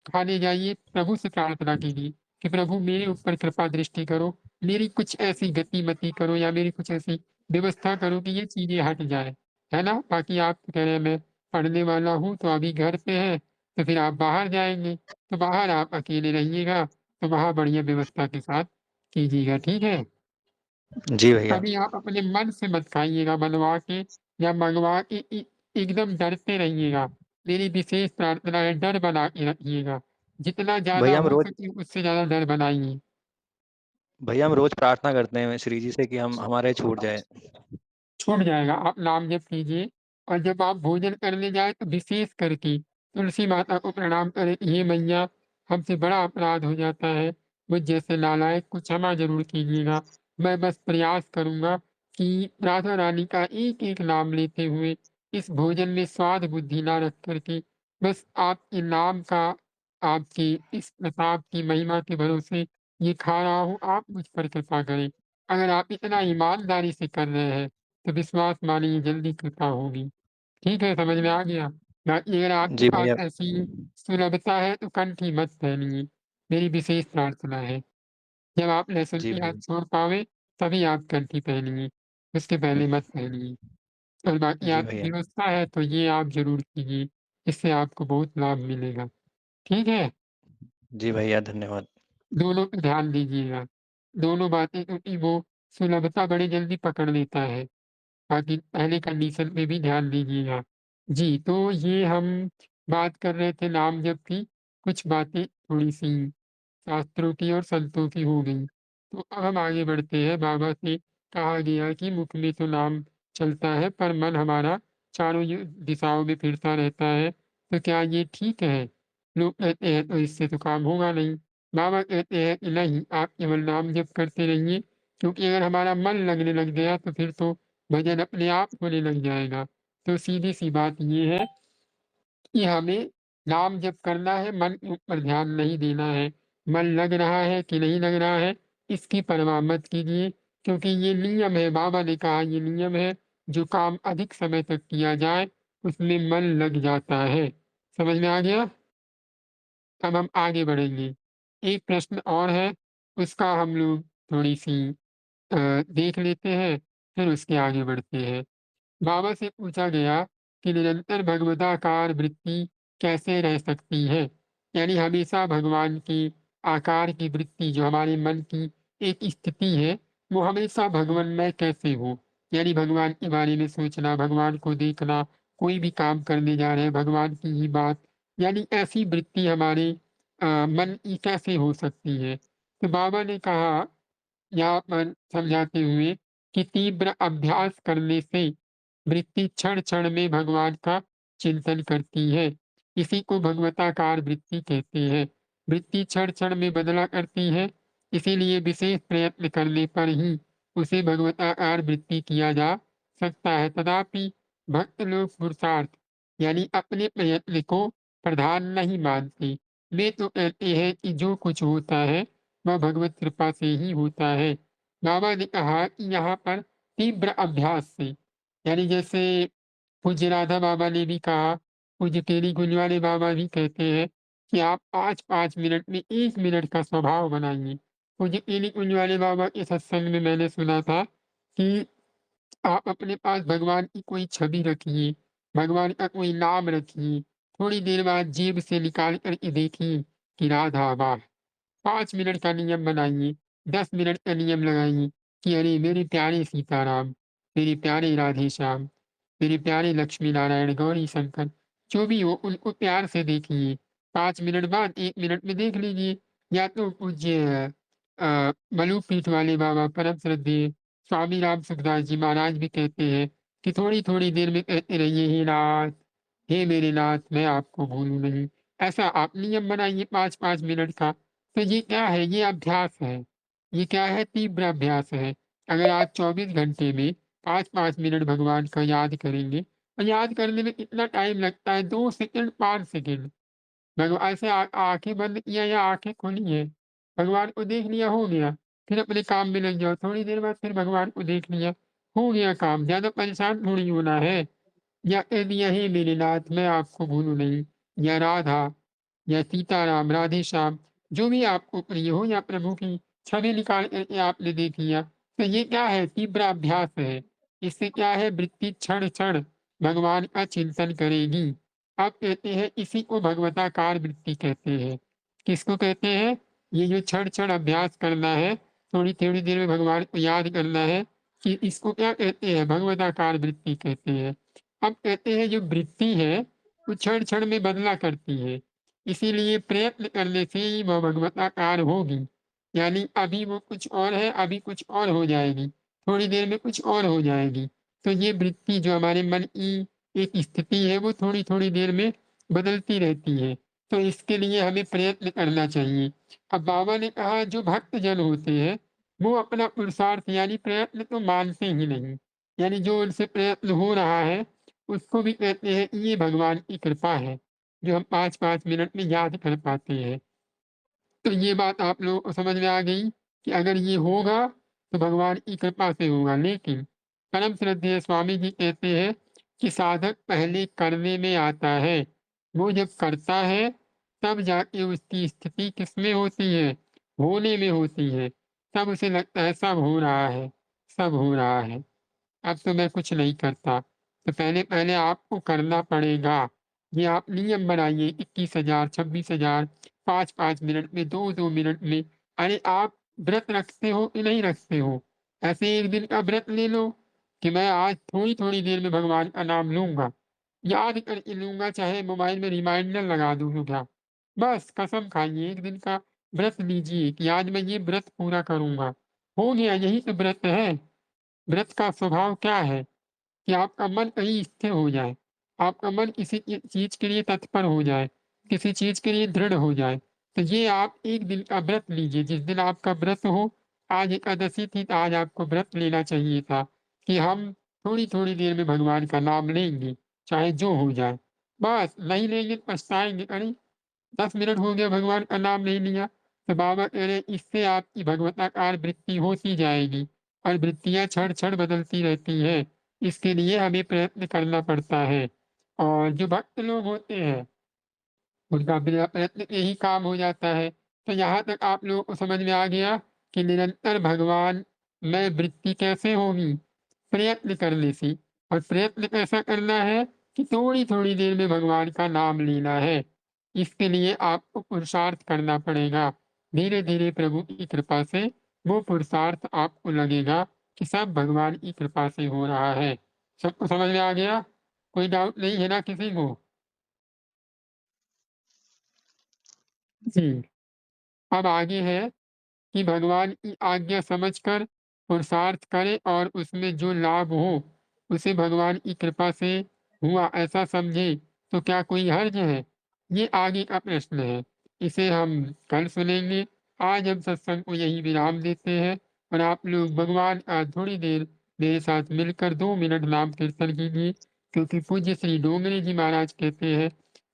खाने जाइए, प्रभु से प्रार्थना कीजिए कि प्रभु मेरे ऊपर कृपा दृष्टि करो, मेरी कुछ ऐसी गति-मति करो या मेरी कुछ ऐसी व्यवस्था करो कि ये चीज़ें हट जाएँ, है ना? बाकी आप कह रहे हैं मैं पढ़ने वाला हूँ, तो अभी घर पे हैं, तो फिर आप बाहर जाएँगे, तो बाहर आप अकेले रहिएगा, तो वहाँ बढ़िया व्यवस्था के साथ कीजिएगा, ठीक है? जी भैया। कभी आप अपने मन से मत खाइएगा बनवा के या मँगवा के एकदम डरते रहिएगा। मेरी विशेष प्रार्थना है, डर बना के रखिएगा। जितना ज़्यादा भैया हम हो रोज़ सके उससे ज़्यादा डर बनाइए। भैया हम रोज़ प्रार्थना करते हैं श्री जी से कि हम हमारा ये छूट जाए। छूट जाएगा, आप नाम जप कीजिए और जब आप भोजन करने जाएँ तो विशेष करके तुलसी माता को प्रणाम करें, हे मैया हमसे बड़ा अपराध हो जाता है, मुझ जैसे नालायक को क्षमा ज़रूर कीजिएगा। मैं बस प्रयास करूँगा कि राधा रानी का एक-एक नाम लेते हुए इस भोजन में स्वाद बुद्धि ना रख कर के बस आपके नाम का, आपके इस प्रताप की महिमा के भरोसे ये खा रहा हूँ, आप मुझ पर कृपा करें। अगर आप इतना ईमानदारी से कर रहे हैं तो विश्वास मानिए जल्दी कृपा होगी। ठीक है, समझ में आ गया? बाकी अगर आपके जी पास भैया। ऐसी सुलभता है तो कंठी मत पहनिए, मेरी विशेष प्रार्थना है। जब आप लहसुन जी प्याज़ भैया। छोड़ पावें तभी आप कंठी पहनिए, उसके पहले मत पहनिए। और बाकी जी आपकी भैया। व्यवस्था है तो ये आप ज़रूर कीजिए, इससे आपको बहुत लाभ मिलेगा। ठीक है? जी भैया, धन्यवाद। दोनों पे ध्यान दीजिएगा, दोनों बातें क्योंकि वो सुलभता बड़ी जल्दी पकड़ लेता है। बाकी पहले कंडीशन पे भी ध्यान दीजिएगा। जी, तो ये हम बात कर रहे थे नाम जप की, कुछ बातें थोड़ी-सी शास्त्रों की और संतों की हो गई। तो अब हम आगे बढ़ते हैं, बाबा से कहा गया कि मुख में तो नाम चलता है पर मन हमारा चारों दिशाओं में फिरता रहता है, तो क्या ये ठीक है? लोग कहते हैं तो इससे तो काम होगा नहीं। बाबा कहते हैं कि नहीं, आप केवल नाम जप करते रहिए, क्योंकि अगर हमारा मन लगने लग गया तो फिर तो भजन अपने आप होने लग जाएगा। तो सीधी-सी बात ये है कि हमें नाम जप करना है, मन के ऊपर ध्यान नहीं देना है। मन लग रहा है कि नहीं लग रहा है, इसकी परवाह मत कीजिए, क्योंकि ये नियम है, बाबा ने कहा ये नियम है, जो काम अधिक समय तक किया जाए, उसमें मन लग जाता है। समझ में आ गया? अब हम आगे बढ़ेंगे। एक प्रश्न और है, उसका हम लोग थोड़ी-सी देख लेते हैं, फिर उसके आगे बढ़ते हैं। बाबा से पूछा गया कि निरंतर भगवदाकार वृत्ति कैसे रह सकती है? यानी हमेशा भगवान के आकार की वृत्ति जो हमारे मन की एक स्थिति है, वो हमेशा भगवन्मय कैसे हो? यानी भगवान के बारे में सोचना, भगवान को देखना, कोई भी काम करने जा रहे हैं, भगवान की ही बात, यानी ऐसी वृत्ति हमारे मन की कैसे हो सकती है? तो बाबा ने कहा यहाँ पर समझाते हुए कि तीव्र अभ्यास करने से वृत्ति क्षण-क्षण में भगवान का चिंतन करती है। इसी को भगवताकार वृत्ति कहते हैं। वृत्ति क्षण-क्षण में बदला करती है, इसीलिए विशेष प्रयत्न करने पर ही उसे भगवताकार वृत्ति किया जा सकता है। तथापि भक्त लोग पुरुषार्थ यानी अपने प्रयत्न को प्रधान नहीं मानते। वे तो कहते हैं कि जो कुछ होता है वह भगवत कृपा से ही होता है। बाबा ने कहा कि यहाँ पर तीव्र अभ्यास से, यानी जैसे पूज्य राधा बाबा ने भी कहा, पूज्य तेरी कुंज वाले बाबा भी कहते हैं कि आप 5-5 मिनट में 1 मिनट का स्वभाव बनाइए। पूज्य तेरी कुंज वाले बाबा के सत्संग में मैंने सुना था कि आप अपने पास भगवान की कोई छवि रखिए, भगवान का कोई नाम रखिए, थोड़ी देर बाद जेब से निकाल कर के देखिए कि राधा वाह! 5 मिनट का नियम बनाइए, 10 मिनट का नियम लगाइए कि अरे मेरे प्यारे सीताराम, मेरे प्यारे राधे श्याम, मेरे प्यारे लक्ष्मी नारायण, गौरी शंकर, जो भी हो उनको प्यार से देखिए। 5 मिनट बाद 1 मिनट में देख लीजिए, या तो पूज्य मलूकपीठ वाले बाबा परम श्रद्धेय स्वामी राम सुखदास जी महाराज भी कहते हैं कि थोड़ी-थोड़ी देर में कहते रहिए, हे नाथ, हे मेरे नाथ, मैं आपको भूलूँ नहीं। ऐसा आप नियम बनाइए 5-5 मिनट का। तो ये क्या है? ये अभ्यास है। ये क्या है? तीव्र अभ्यास है। अगर आप 24 घंटे में 5-5 मिनट भगवान का याद करेंगे, और याद करने में कितना टाइम लगता है? 2 सेकंड, 5 सेकंड। भगवान से आँखें बंद किया या आँखें खोली हैं, भगवान को देख लिया, हो गया। फिर अपने काम में लग जाओ, थोड़ी देर बाद फिर भगवान को देख लिया, हो गया काम। ज़्यादा परेशान थोड़ी होना है। या कह दिया, हे मेरे नाथ, मैं आपको भूलूँ नहीं, या राधा, या सीताराम, राधे श्याम, जो भी आपको प्रिय हो, या प्रभु की छवि निकाल कर के आपने देख लिया। तो ये क्या है? तीव्र अभ्यास है। इससे क्या है? वृत्ति क्षण-क्षण भगवान का चिंतन करेगी। आप कहते हैं, इसी को भगवताकार वृत्ति कहते हैं। किसको कहते हैं? ये जो क्षण-क्षण अभ्यास करना है, थोड़ी-थोड़ी देर में भगवान को याद करना है, कि इसको क्या कहते हैं? भगवताकार वृत्ति कहते हैं। अब कहते हैं, जो वृत्ति है, वो क्षण-क्षण में बदला करती है। इसीलिए प्रयत्न करने से ही वह भगवताकार होगी। यानी अभी वो कुछ और है, अभी कुछ और हो जाएगी, थोड़ी देर में कुछ और हो जाएगी। तो ये वृत्ति जो हमारे मन की एक स्थिति है, वो थोड़ी-थोड़ी देर में बदलती रहती है। तो इसके लिए हमें प्रयत्न करना चाहिए। अब बाबा ने कहा, जो भक्तजन होते हैं, वो अपना पुरुषार्थ यानी प्रयत्न तो मानते ही नहीं। यानी जो उनसे प्रयत्न हो रहा है, उसको भी कहते हैं कि ये भगवान की कृपा है, जो हम 5-5 मिनट में याद कर पाते हैं। तो ये बात आप लोगों को समझ में आ गई कि अगर ये होगा, तो भगवान की कृपा से होगा। लेकिन परम श्रद्धेय स्वामी जी कहते हैं कि साधक पहले करने में आता है। वो जब करता है, तब जाके उसकी स्थिति किसमें होती है? होने में होती है। तब उसे लगता है सब हो रहा है, सब हो रहा है। अब तो मैं कुछ नहीं करता। तो पहले-पहले आपको करना पड़ेगा। ये आप नियम बनाइए, 21,000, 26,000, 5-5 मिनट में, 2-2 मिनट में। अरे आप व्रत रखते हो कि नहीं रखते हो? ऐसे 1 दिन का व्रत ले लो कि मैं आज थोड़ी-थोड़ी देर में भगवान का नाम लूँगा। याद करके लूँगा, चाहे मोबाइल में रिमाइंडर लगा दूँ तो क्या? बस कसम खाइए, 1 दिन का व्रत लीजिए कि आज मैं ये व्रत पूरा करूँगा। हो गया, यही तो व्रत है। व्रत का स्वभाव क्या है? कि आपका मन कहीं स्थिर हो जाए, आपका मन किसी चीज़ के लिए तत्पर हो जाए, किसी चीज़ के लिए दृढ़ हो जाए। तो ये आप 1 दिन का व्रत लीजिए, जिस दिन आपका व्रत हो, आज एकादशी थी तो आज आपको व्रत लेना चाहिए था कि हम थोड़ी-थोड़ी देर में भगवान का नाम लेंगे, चाहे जो हो जाए। बस नहीं लेंगे तो पछताएँगे, अरे! 10 मिनट हो गया भगवान का नाम नहीं लिया। तो बाबा कह रहे हैं, इससे आपकी भगवताकार वृत्ति होती जाएगी, और वृत्तियाँ क्षण-क्षण बदलती रहती हैं। इसके लिए हमें प्रयत्न करना पड़ता है। और जो भक्त लोग होते हैं, उनका बिना प्रयत्न के ही काम हो जाता है। तो यहाँ तक आप लोगों को समझ में आ गया कि निरंतर भगवान में वृत्ति कैसे होगी? प्रयत्न करने से। और प्रयत्न कैसा करना है? कि थोड़ी-थोड़ी देर में भगवान का नाम लेना है। इसके लिए आपको पुरुषार्थ करना पड़ेगा। धीरे-धीरे प्रभु की कृपा से वो पुरुषार्थ आपको लगेगा कि सब भगवान की कृपा से हो रहा है। सबको समझ में आ गया? कोई डाउट नहीं है ना किसी को? जी। अब आगे है कि भगवान की आज्ञा समझकर पुरुषार्थ करें, और उसमें जो लाभ हो, उसे भगवान की कृपा से हुआ ऐसा समझे, तो क्या कोई हर्ज है? ये आगे का प्रश्न है। इसे हम कल सुनेंगे। आज हम सत्संग को यहीं विराम देते हैं, और आप लोग भगवान का थोड़ी देर मेरे साथ मिलकर 2 मिनट नाम कीर्तन कीजिए, क्योंकि पूज्य श्री डोंगरे जी महाराज कहते हैं,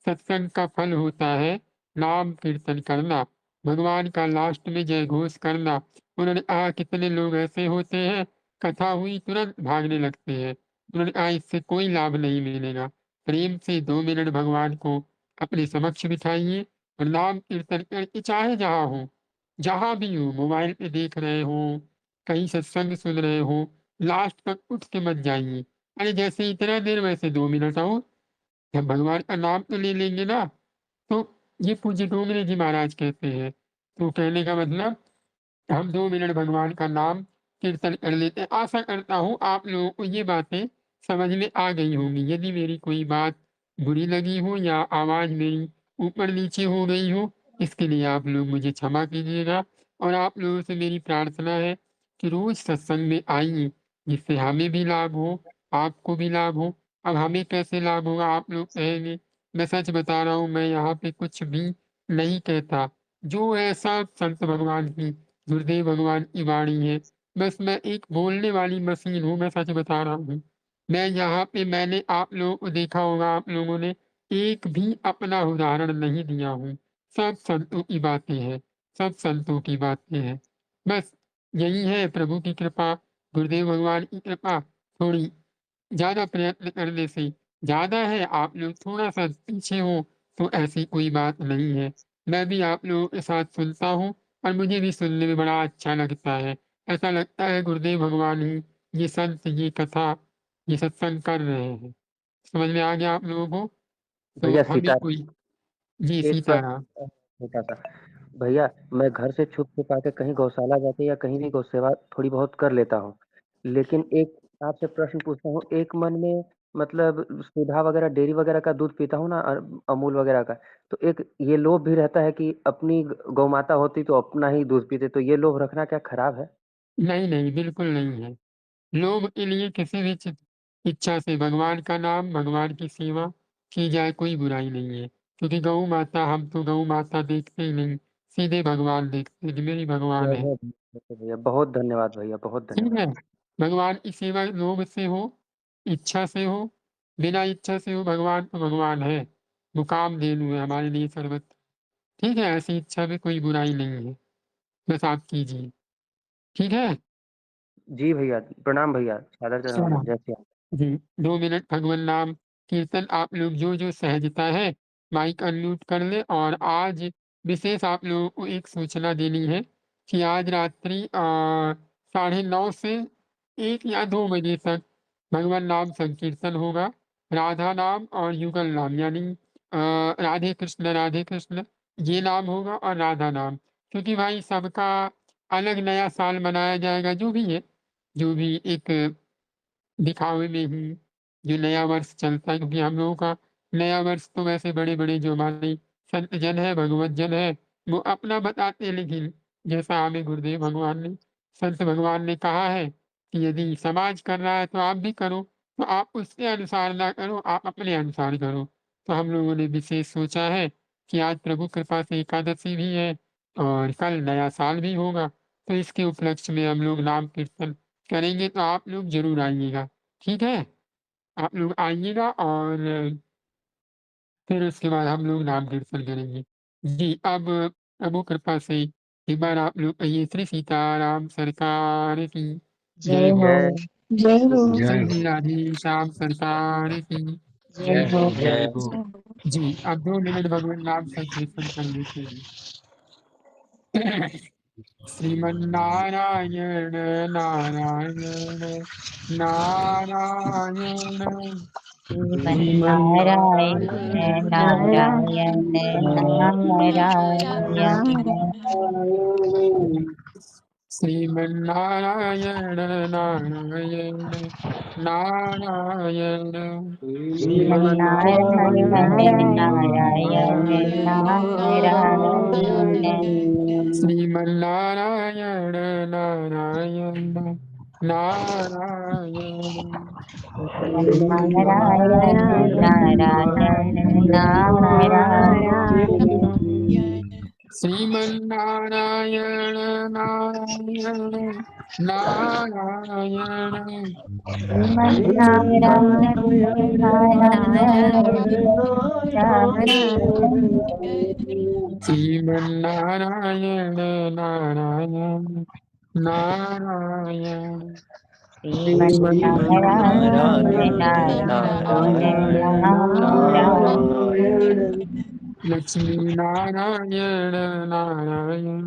सत्संग का फल होता है नाम कीर्तन करना, भगवान का लास्ट में जय घोष करना। उन्होंने कहा, कितने लोग ऐसे होते हैं, कथा हुई तुरंत भागने लगते हैं। उन्होंने कहा, इससे कोई लाभ नहीं मिलेगा। प्रेम से 2 मिनट भगवान को अपने समक्ष बिठाइए, और नाम कीर्तन करके चाहे जहाँ भी हो, मोबाइल पे देख रहे हो, कहीं सत्संग सुन रहे हो, लास्ट तक उठ के मत जाइए। अरे जैसे इतना देर, वैसे 2 मिनट और, जब भगवान का नाम तो ले लेंगे ना। तो ये पूज्य डोंगरे जी महाराज कहते हैं। तो कहने का मतलब, हम 2 मिनट भगवान का नाम कीर्तन कर लेते हैं। आशा करता हूँ आप लोगों को ये बातें समझ में आ गई होंगी। यदि मेरी कोई बात बुरी लगी हो, या आवाज़ मेरी ऊपर-नीचे हो गई हो, इसके लिए आप लोग मुझे क्षमा कीजिएगा। और आप लोगों से मेरी प्रार्थना है कि रोज़ सत्संग में आइए, जिससे हमें भी लाभ हो, आपको भी लाभ हो। अब हमें कैसे लाभ होगा आप लोग कहेंगे, मैं सच बता रहा हूँ, मैं यहाँ पे कुछ भी नहीं कहता। जो है सब संत भगवान की, गुरुदेव भगवान की वाणी है। बस मैं एक बोलने वाली मशीन हूँ, मैं सच बता रहा हूँ। मैं यहाँ पे मैंने आप लोगों को देखा होगा, आप लोगों ने एक भी अपना उदाहरण नहीं दिया हूँ। सब संतों की बातें हैं, सब संतों की बातें हैं। बस यही है प्रभु की कृपा, गुरुदेव भगवान की कृपा, थोड़ी ज़्यादा प्रयत्न करने से ज़्यादा है, आप लोग थोड़ा-सा पीछे हो, तो ऐसी कोई बात नहीं है। मैं भी आप लोगों के साथ सुनता हूँ और मुझे भी सुनने में बड़ा अच्छा लगता है। ऐसा लगता है गुरुदेव भगवान ही ये संत, ये कथा, ये सत्संग कर रहे हैं। समझ में आ गया आप लोगों को? तो भैया हमें सीता कोई जी, एक सीताराम। प्रश्न छोटा-सा। भैया मैं घर से छुप-छुप के कहीं गौशाला जाके या कहीं भी गौ सेवा थोड़ी बहुत कर लेता हूँ। लेकिन एक आपसे प्रश्न पूछता हूँ, एक मन में मतलब सुधा वगैरह, डेयरी वगैरह का दूध पीता हूँ ना, अमूल वगैरह का, तो एक ये लोभ भी रहता है कि अपनी गौ माता होती तो अपना ही दूध पीते, तो ये लोभ रखना क्या खराब है? नहीं, नहीं, बिल्कुल नहीं है। लोभ के लिए किसी भी इच्छा से भगवान का नाम, भगवान की सेवा की जाए, कोई बुराई नहीं है। क्योंकि गऊ माता, हम तो गऊ माता देखते ही नहीं, सीधे भगवान देखते हैं कि मेरी भगवान है। बहुत भैया, बहुत धन्यवाद भैया, बहुत ठीक धन्यवाद। है? भगवान की सेवा लोभ से हो, इच्छा से हो, बिना इच्छा से हो, भगवान तो भगवान है। वो कामधेनु है हमारे लिए सर्वत्र। ठीक है? ऐसी इच्छा में कोई बुराई नहीं है। बस आप कीजिए। ठीक है? जी भैया, प्रणाम भैया, सादर चरण प्रणाम। जय श्री राम। जी, 2 मिनट भगवन नाम कीर्तन आप लोग जो सहजता है माइक अनम्यूट कर लें। और आज विशेष आप लोगों को एक सूचना देनी है कि आज रात्रि 9:30 से 1 या 2 बजे तक भगवन नाम संकीर्तन होगा। राधा नाम और युगल नाम यानी राधे कृष्ण ये नाम होगा और राधा नाम। क्योंकि भाई सबका अलग नया साल मनाया जाएगा, जो भी है, जो भी एक दिखावे में ही जो नया वर्ष चलता है, क्योंकि हम लोगों का नया वर्ष तो वैसे बड़े-बड़े जो हमारे संत जन हैं, भगवत जन हैं, वो अपना बताते हैं, लेकिन जैसा हमें गुरुदेव भगवान ने, संत भगवान ने कहा है कि यदि समाज कर रहा है तो आप भी करो, तो आप उसके अनुसार ना करो, आप अपने अनुसार करो। तो हम लोगों ने विशेष सोचा है कि आज प्रभु कृपा से एकादशी भी है और कल नया साल भी होगा, तो इसके उपलक्ष्य में हम लोग नाम कीर्तन करेंगे, तो आप लोग ज़रूर आइएगा, ठीक है? आप लोग आइएगा और फिर उसके बाद हम लोग नाम कीर्तन करेंगे। जी, अब प्रभु कृपा से एक बार आप लोग कहिए श्री सीताराम सरकार की जय जय हो। हो। जय हो। जय श्री हो। राधे श्याम सरकार की जय हो। जय हो। जी, अब 2 मिनट भगवान नाम संकीर्तन कर लेते हैं। श्रीमन्नारायण नारायण नारायण श्रीमन्नारायण नारायण नारायण श्रीमन्नारायण नारायण नारायण श्रीमन्नारायण नारायण नारायण श्रीमन्नारायण नारायण नारायण श्रीमन्नारायण नारायण नारायण श्रीमन्नारायण नारायण नारायण श्रीमन्नारायण नारायण नारायण श्रीमन्नारायण नारायण नारायण श्रीमन्नारायण नारायण नारायण नारायण नारायण लक्ष्मी नारायण नारायण नारायण लक्ष्मी लक्ष्मी नारायण नारायण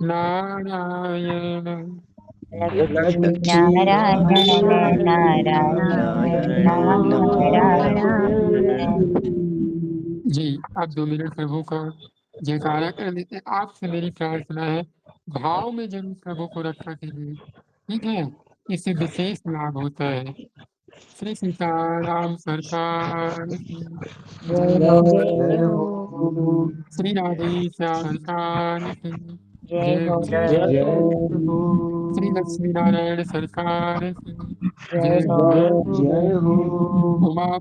नारायण नारायण नारायण जी, अब 2 मिनट प्रभु का जयकारा कर देते हैं। आपसे मेरी प्रार्थना है, भाव में ज़रूर प्रभु को रखा कीजिए, ठीक है? इससे विशेष लाभ होता है। श्री सीताराम सरकार की जय जय हो। हो। श्री राधे श्याम सरकार की जय हो जय हो श्री लक्ष्मी नारायण सरकार की जय जय हो जय हो उमा